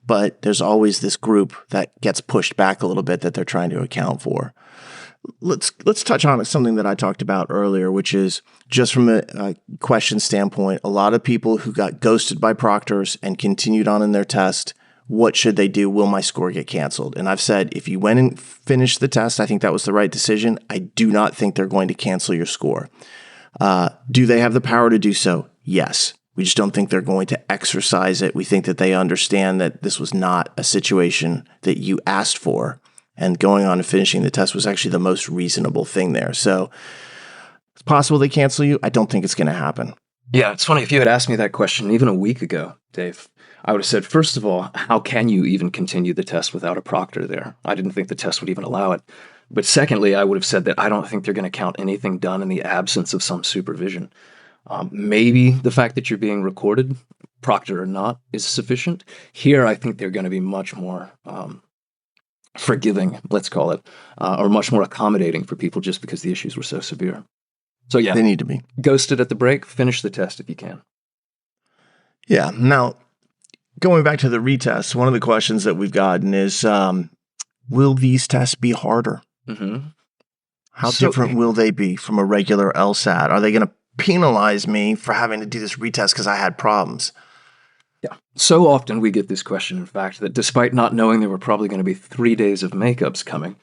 [SPEAKER 1] but there's always this group that gets pushed back a little bit that they're trying to account for. Let's touch on something that I talked about earlier, which is just from a question standpoint, a lot of people who got ghosted by proctors and continued on in their test, what should they do? Will my score get canceled? And I've said, if you went and finished the test, I think that was the right decision. I do not think they're going to cancel your score. Do they have the power to do so? Yes. We just don't think they're going to exercise it. We think that they understand that this was not a situation that you asked for. And going on and finishing the test was actually the most reasonable thing there. So it's possible they cancel you. I don't think it's going to happen.
[SPEAKER 2] Yeah, it's funny. If you had asked me that question even a week ago, Dave, I would have said, first of all, how can you even continue the test without a proctor there? I didn't think the test would even allow it. But secondly, I would have said that I don't think they're going to count anything done in the absence of some supervision. Maybe the fact that you're being recorded, proctor or not, is sufficient. Here, I think they're going to be much more forgiving, let's call it, or much more accommodating for people just because the issues were so severe. So yeah,
[SPEAKER 1] they need to be
[SPEAKER 2] ghosted at the break. Finish the test if you can.
[SPEAKER 1] Yeah. Now, going back to the retest, one of the questions that we've gotten is, will these tests be harder? How different will they be from a regular LSAT? Are they going to penalize me for having to do this retest because I had problems?
[SPEAKER 2] Yeah. So often we get this question, in fact, that despite not knowing there were probably going to be 3 days of makeups coming,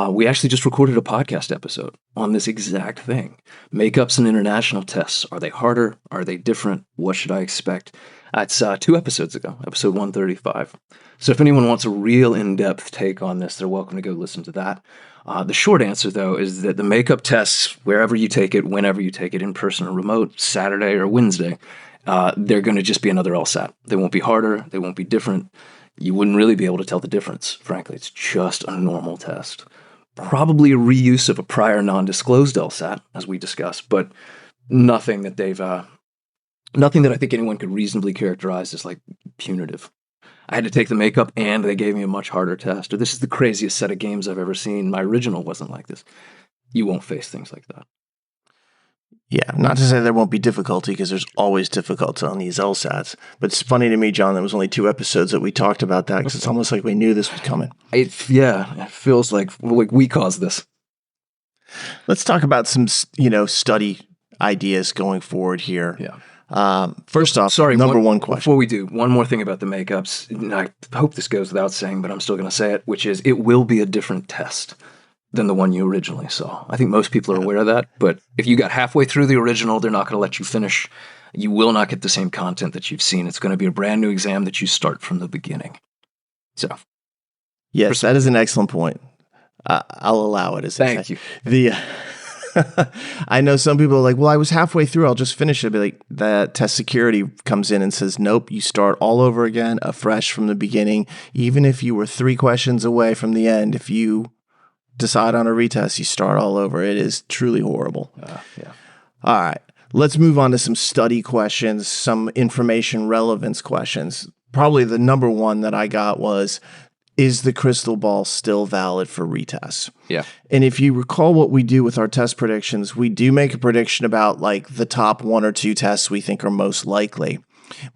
[SPEAKER 2] we actually just recorded a podcast episode on this exact thing. Makeups and international tests. Are they harder? Are they different? What should I expect? That's 2 episodes ago, episode 135. So if anyone wants a real in-depth take on this, they're welcome to go listen to that. The short answer, though, is that the makeup tests, wherever you take it, whenever you take it, in person or remote, Saturday or Wednesday, they're going to just be another LSAT. They won't be harder. They won't be different. You wouldn't really be able to tell the difference, frankly. It's just a normal test. Probably a reuse of a prior non-disclosed LSAT, as we discussed, but nothing that I think anyone could reasonably characterize as like punitive. I had to take the makeup and they gave me a much harder test. Or this is the craziest set of games I've ever seen. My original wasn't like this. You won't face things like that.
[SPEAKER 1] Yeah, not to say there won't be difficulty, because there's always difficulty on these LSATs. But it's funny to me, John, there was only 2 episodes that we talked about that, because it's almost like we knew this was coming.
[SPEAKER 2] It feels like we caused this.
[SPEAKER 1] Let's talk about some, study ideas going forward here.
[SPEAKER 2] Yeah.
[SPEAKER 1] First off, number one question.
[SPEAKER 2] Before we do, one more thing about the makeups. And I hope this goes without saying, but I'm still going to say it, which is it will be a different test than the one you originally saw. I think most people are aware of that, but if you got halfway through the original, they're not going to let you finish. You will not get the same content that you've seen. It's going to be a brand new exam that you start from the beginning. So,
[SPEAKER 1] yes, that is an excellent point. I'll allow it.
[SPEAKER 2] Thank you.
[SPEAKER 1] I know some people are like, well, I was halfway through, I'll just finish it. Be like, that test security comes in and says, nope, you start all over again, afresh from the beginning. Even if you were 3 questions away from the end, if you decide on a retest, you start all over. It is truly horrible.
[SPEAKER 2] Yeah.
[SPEAKER 1] All right. Let's move on to some study questions, some information relevance questions. Probably the number one that I got was, is the crystal ball still valid for retests?
[SPEAKER 2] Yeah.
[SPEAKER 1] And if you recall what we do with our test predictions, we do make a prediction about like the top 1 or 2 tests we think are most likely.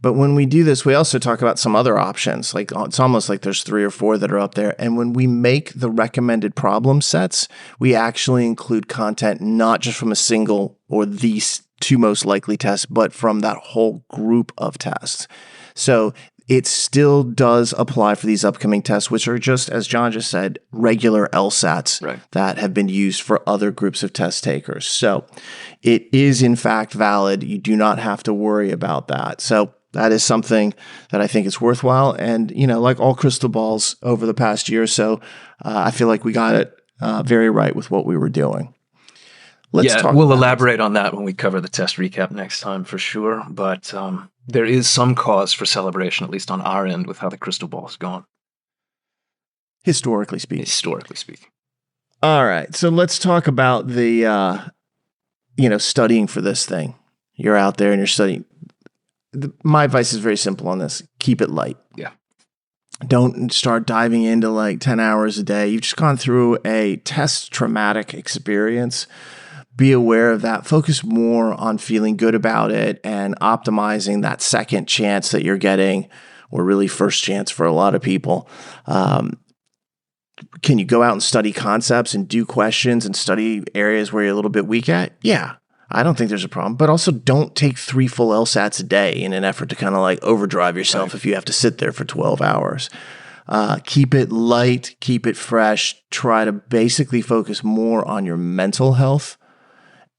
[SPEAKER 1] But when we do this, we also talk about some other options. Like it's almost like there's 3 or 4 that are up there. And when we make the recommended problem sets, we actually include content not just from a single or these 2 most likely tests, but from that whole group of tests. So it still does apply for these upcoming tests, which are just, as John just said, regular LSATs that have been used for other groups of test takers. So it is, in fact, valid. You do not have to worry about that. So that is something that I think is worthwhile. And, like all crystal balls over the past year or so, I feel like we got it very right with what we were doing.
[SPEAKER 2] We'll elaborate on that when we cover the test recap next time for sure. But there is some cause for celebration, at least on our end, with how the crystal ball has gone.
[SPEAKER 1] Historically speaking.
[SPEAKER 2] All
[SPEAKER 1] right. So let's talk about the, studying for this thing. You're out there and you're studying. My advice is very simple on this. Keep it light.
[SPEAKER 2] Yeah.
[SPEAKER 1] Don't start diving into like 10 hours a day. You've just gone through a test traumatic experience. Be aware of that. Focus more on feeling good about it and optimizing that second chance that you're getting, or really first chance for a lot of people. Can you go out and study concepts and do questions and study areas where you're a little bit weak at? Yeah, I don't think there's a problem. But also don't take 3 full LSATs a day in an effort to kind of like overdrive yourself if you have to sit there for 12 hours. Keep it light, keep it fresh. Try to basically focus more on your mental health.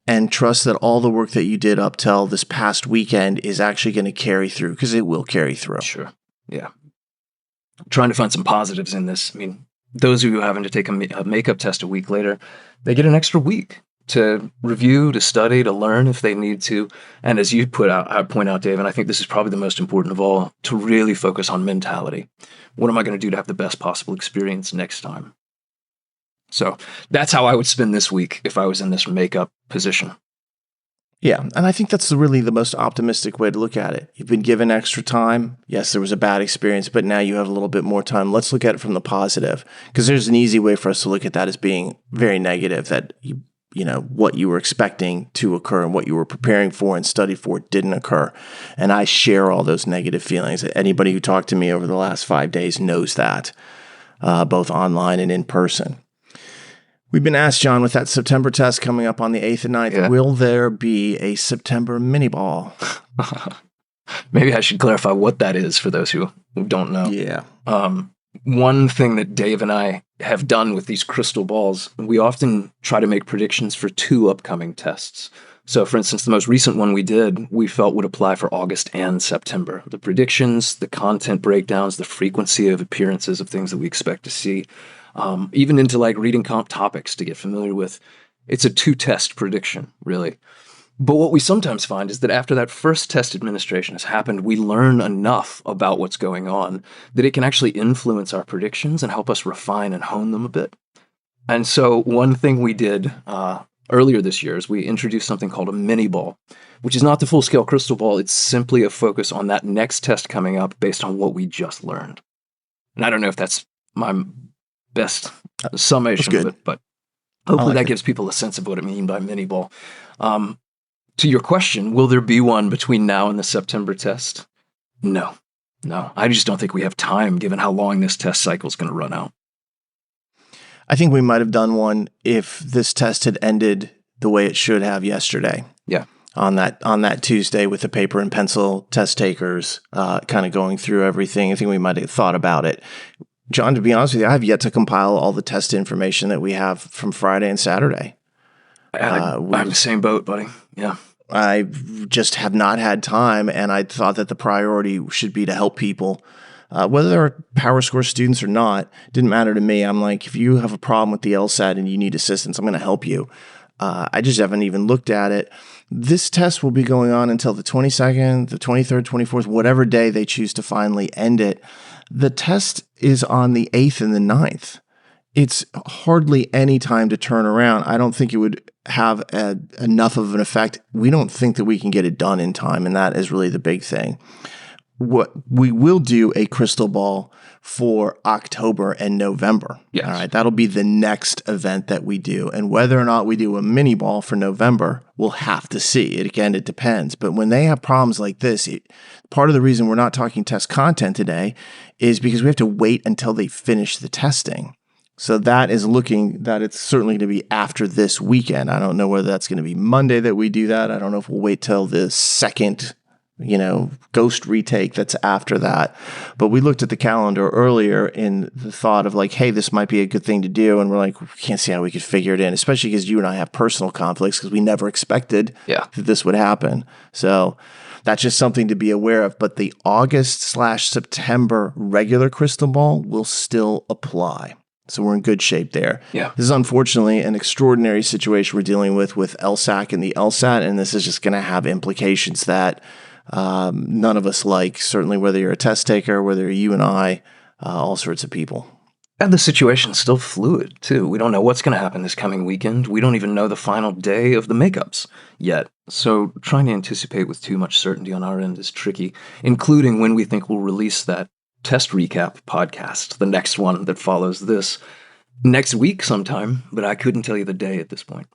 [SPEAKER 1] And trust that all the work that you did up till this past weekend is actually going to carry through, because it will carry through.
[SPEAKER 2] Sure. Yeah. I'm trying to find some positives in this. I mean, those of you having to take a makeup test a week later, they get an extra week to review, to study, to learn if they need to. And as you point out, Dave, and I think this is probably the most important of all, to really focus on mentality. What am I going to do to have the best possible experience next time? So that's how I would spend this week if I was in this makeup position.
[SPEAKER 1] Yeah, and I think that's really the most optimistic way to look at it. You've been given extra time. Yes, there was a bad experience, but now you have a little bit more time. Let's look at it from the positive, because there's an easy way for us to look at that as being very negative, that what you were expecting to occur and what you were preparing for and studied for didn't occur. And I share all those negative feelings. Anybody who talked to me over the last 5 days knows that, both online and in person. We've been asked, John, with that September test coming up on the 8th and 9th, will there be a September mini ball?
[SPEAKER 2] Maybe I should clarify what that is for those who don't know.
[SPEAKER 1] Yeah.
[SPEAKER 2] One thing that Dave and I have done with these crystal balls, we often try to make predictions for 2 upcoming tests. So, for instance, the most recent one we did, we felt would apply for August and September. The predictions, the content breakdowns, the frequency of appearances of things that we expect to see, even into like reading comp topics to get familiar with. It's a 2-test prediction, really. But what we sometimes find is that after that first test administration has happened, we learn enough about what's going on that it can actually influence our predictions and help us refine and hone them a bit. And so one thing we did earlier this year is we introduced something called a mini ball, which is not the full-scale crystal ball. It's simply a focus on that next test coming up based on what we just learned. And I don't know if that's my best summation of it, but hopefully that gives people a sense of what I mean by mini ball. To your question, will there be one between now and the September test? No. I just don't think we have time given how long this test cycle is going to run out.
[SPEAKER 1] I think we might have done one if this test had ended the way it should have yesterday.
[SPEAKER 2] Yeah.
[SPEAKER 1] On that Tuesday with the paper and pencil test takers kind of going through everything. I think we might have thought about it. John, to be honest with you, I have yet to compile all the test information that we have from Friday and Saturday.
[SPEAKER 2] I'm the same boat, buddy. Yeah.
[SPEAKER 1] I just have not had time, and I thought that the priority should be to help people. Whether they're PowerScore students or not, didn't matter to me. I'm like, if you have a problem with the LSAT and you need assistance, I'm going to help you. I just haven't even looked at it. This test will be going on until the 22nd, the 23rd, 24th, whatever day they choose to finally end it. The test is on the 8th and the 9th. It's hardly any time to turn around. I don't think it would have enough of an effect. We don't think that we can get it done in time, and that is really the big thing. What we will do a crystal ball for October and November.
[SPEAKER 2] Yes.
[SPEAKER 1] All right, that'll be the next event that we do. And whether or not we do a mini ball for November, we'll have to see. It depends. But when they have problems like this, part of the reason we're not talking test content today is because we have to wait until they finish the testing. So that is looking that it's certainly going to be after this weekend. I don't know whether that's going to be Monday that we do that. I don't know if we'll wait till the second, ghost retake that's after that. But we looked at the calendar earlier in the thought of like, hey, this might be a good thing to do. And we're like, we can't see how we could figure it in, especially because you and I have personal conflicts because we never expected that this would happen. So that's just something to be aware of. But the August/September regular crystal ball will still apply. So we're in good shape there.
[SPEAKER 2] Yeah.
[SPEAKER 1] This is unfortunately an extraordinary situation we're dealing with LSAC and the LSAT, and this is just going to have implications that none of us like, certainly whether you're a test taker, whether you're you and I, all sorts of people.
[SPEAKER 2] And the situation's still fluid, too. We don't know what's going to happen this coming weekend. We don't even know the final day of the makeups yet. So trying to anticipate with too much certainty on our end is tricky, including when we think we'll release that test recap podcast, the next one that follows this, next week sometime, but I couldn't tell you the day at this point.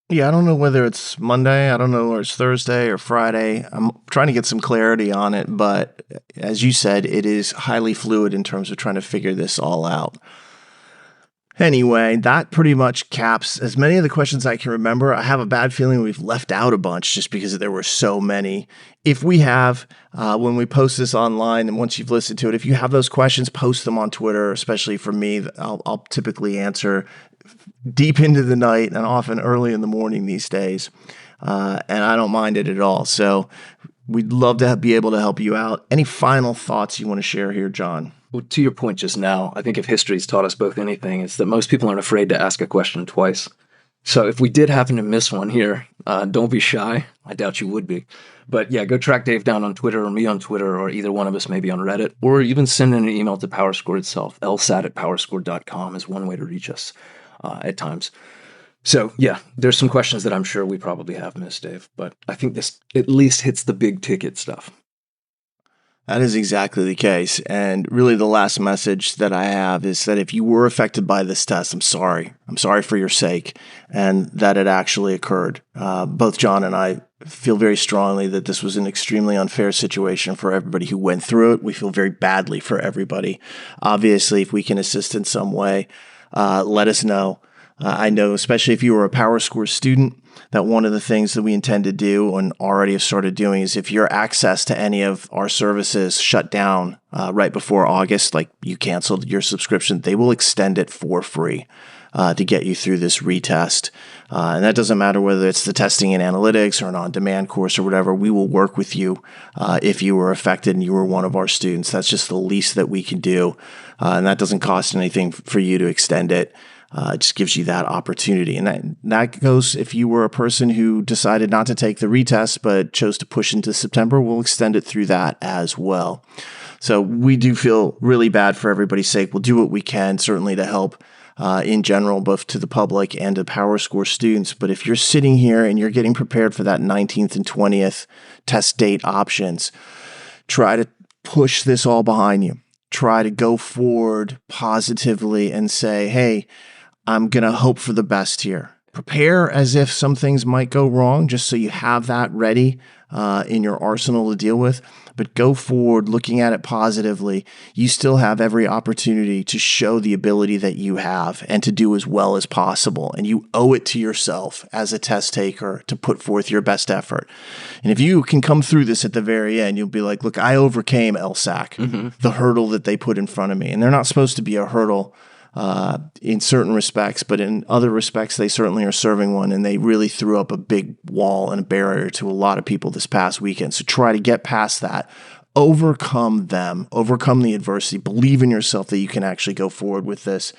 [SPEAKER 1] Yeah, I don't know whether it's Monday, I don't know whether it's Thursday or Friday. I'm trying to get some clarity on it, but as you said, it is highly fluid in terms of trying to figure this all out. Anyway, that pretty much caps as many of the questions I can remember. I have a bad feeling we've left out a bunch just because there were so many. If we have, when we post this online and once you've listened to it, if you have those questions, post them on Twitter, especially for me. I'll typically answer deep into the night and often early in the morning these days. And I don't mind it at all. So we'd love to be able to help you out. Any final thoughts you want to share here, John?
[SPEAKER 2] Well, to your point just now, I think if history's taught us both anything, it's that most people aren't afraid to ask a question twice. So if we did happen to miss one here, don't be shy. I doubt you would be. But yeah, go track Dave down on Twitter or me on Twitter or either one of us maybe on Reddit, or even send in an email to PowerScore itself. LSAT@powerscore.com is one way to reach us at times. So yeah, there's some questions that I'm sure we probably have missed, Dave, but I think this at least hits the big ticket stuff.
[SPEAKER 1] That is exactly the case. And really the last message that I have is that if you were affected by this test, I'm sorry. I'm sorry for your sake and that it actually occurred. Both John and I feel very strongly that this was an extremely unfair situation for everybody who went through it. We feel very badly for everybody. Obviously, if we can assist in some way, let us know. I know, especially if you were a PowerScore student, that one of the things that we intend to do and already have started doing is if your access to any of our services shut down right before August, like you canceled your subscription, they will extend it for free to get you through this retest. And that doesn't matter whether it's the testing and analytics or an on-demand course or whatever. We will work with you if you were affected and you were one of our students. That's just the least that we can do. And that doesn't cost anything for you to extend it. It just gives you that opportunity. And that goes if you were a person who decided not to take the retest but chose to push into September, we'll extend it through that as well. So we do feel really bad for everybody's sake. We'll do what we can, certainly to help in general, both to the public and to PowerScore students. But if you're sitting here and you're getting prepared for that 19th and 20th test date options, try to push this all behind you. Try to go forward positively and say, hey, I'm going to hope for the best here. Prepare as if some things might go wrong, just so you have that ready in your arsenal to deal with. But go forward looking at it positively. You still have every opportunity to show the ability that you have and to do as well as possible. And you owe it to yourself as a test taker to put forth your best effort. And if you can come through this at the very end, you'll be like, look, I overcame LSAC, the hurdle that they put in front of me. And they're not supposed to be a hurdle in certain respects, but in other respects, they certainly are serving one, and they really threw up a big wall and a barrier to a lot of people this past weekend. So try to get past that, overcome them, overcome the adversity, believe in yourself that you can actually go forward with this.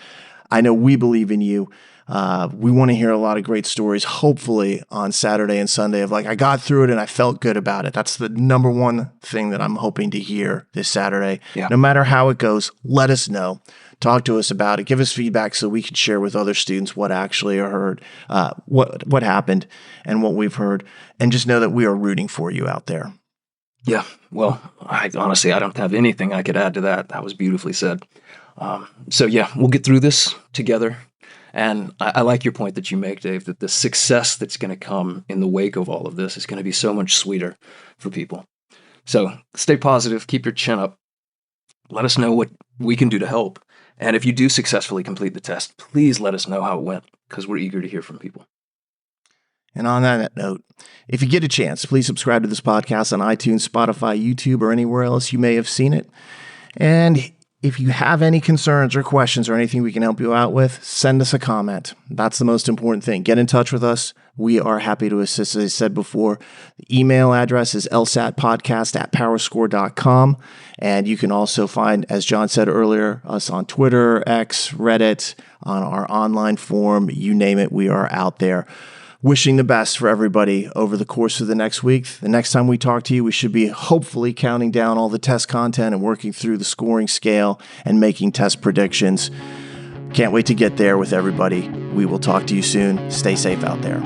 [SPEAKER 1] I know we believe in you. We want to hear a lot of great stories, hopefully on Saturday and Sunday of like, I got through it and I felt good about it. That's the number one thing that I'm hoping to hear this Saturday. Yeah. No matter how it goes, let us know. Talk to us about it. Give us feedback so we can share with other students what actually heard, what happened and what we've heard. And just know that we are rooting for you out there.
[SPEAKER 2] Yeah. Well, I don't have anything I could add to that. That was beautifully said. So yeah, we'll get through this together. And I like your point that you make, Dave, that the success that's going to come in the wake of all of this is going to be so much sweeter for people. So stay positive, keep your chin up. Let us know what we can do to help. And if you do successfully complete the test, please let us know how it went, because we're eager to hear from people.
[SPEAKER 1] And on that note, if you get a chance, please subscribe to this podcast on iTunes, Spotify, YouTube, or anywhere else you may have seen it. And if you have any concerns or questions or anything we can help you out with, send us a comment. That's the most important thing. Get in touch with us. We are happy to assist. As I said before, the email address is lsatpodcast@powerscore.com. And you can also find, as John said earlier, us on Twitter, X, Reddit, on our online forum, you name it, we are out there. Wishing the best for everybody over the course of the next week. The next time we talk to you, we should be hopefully counting down all the test content and working through the scoring scale and making test predictions. Can't wait to get there with everybody. We will talk to you soon. Stay safe out there.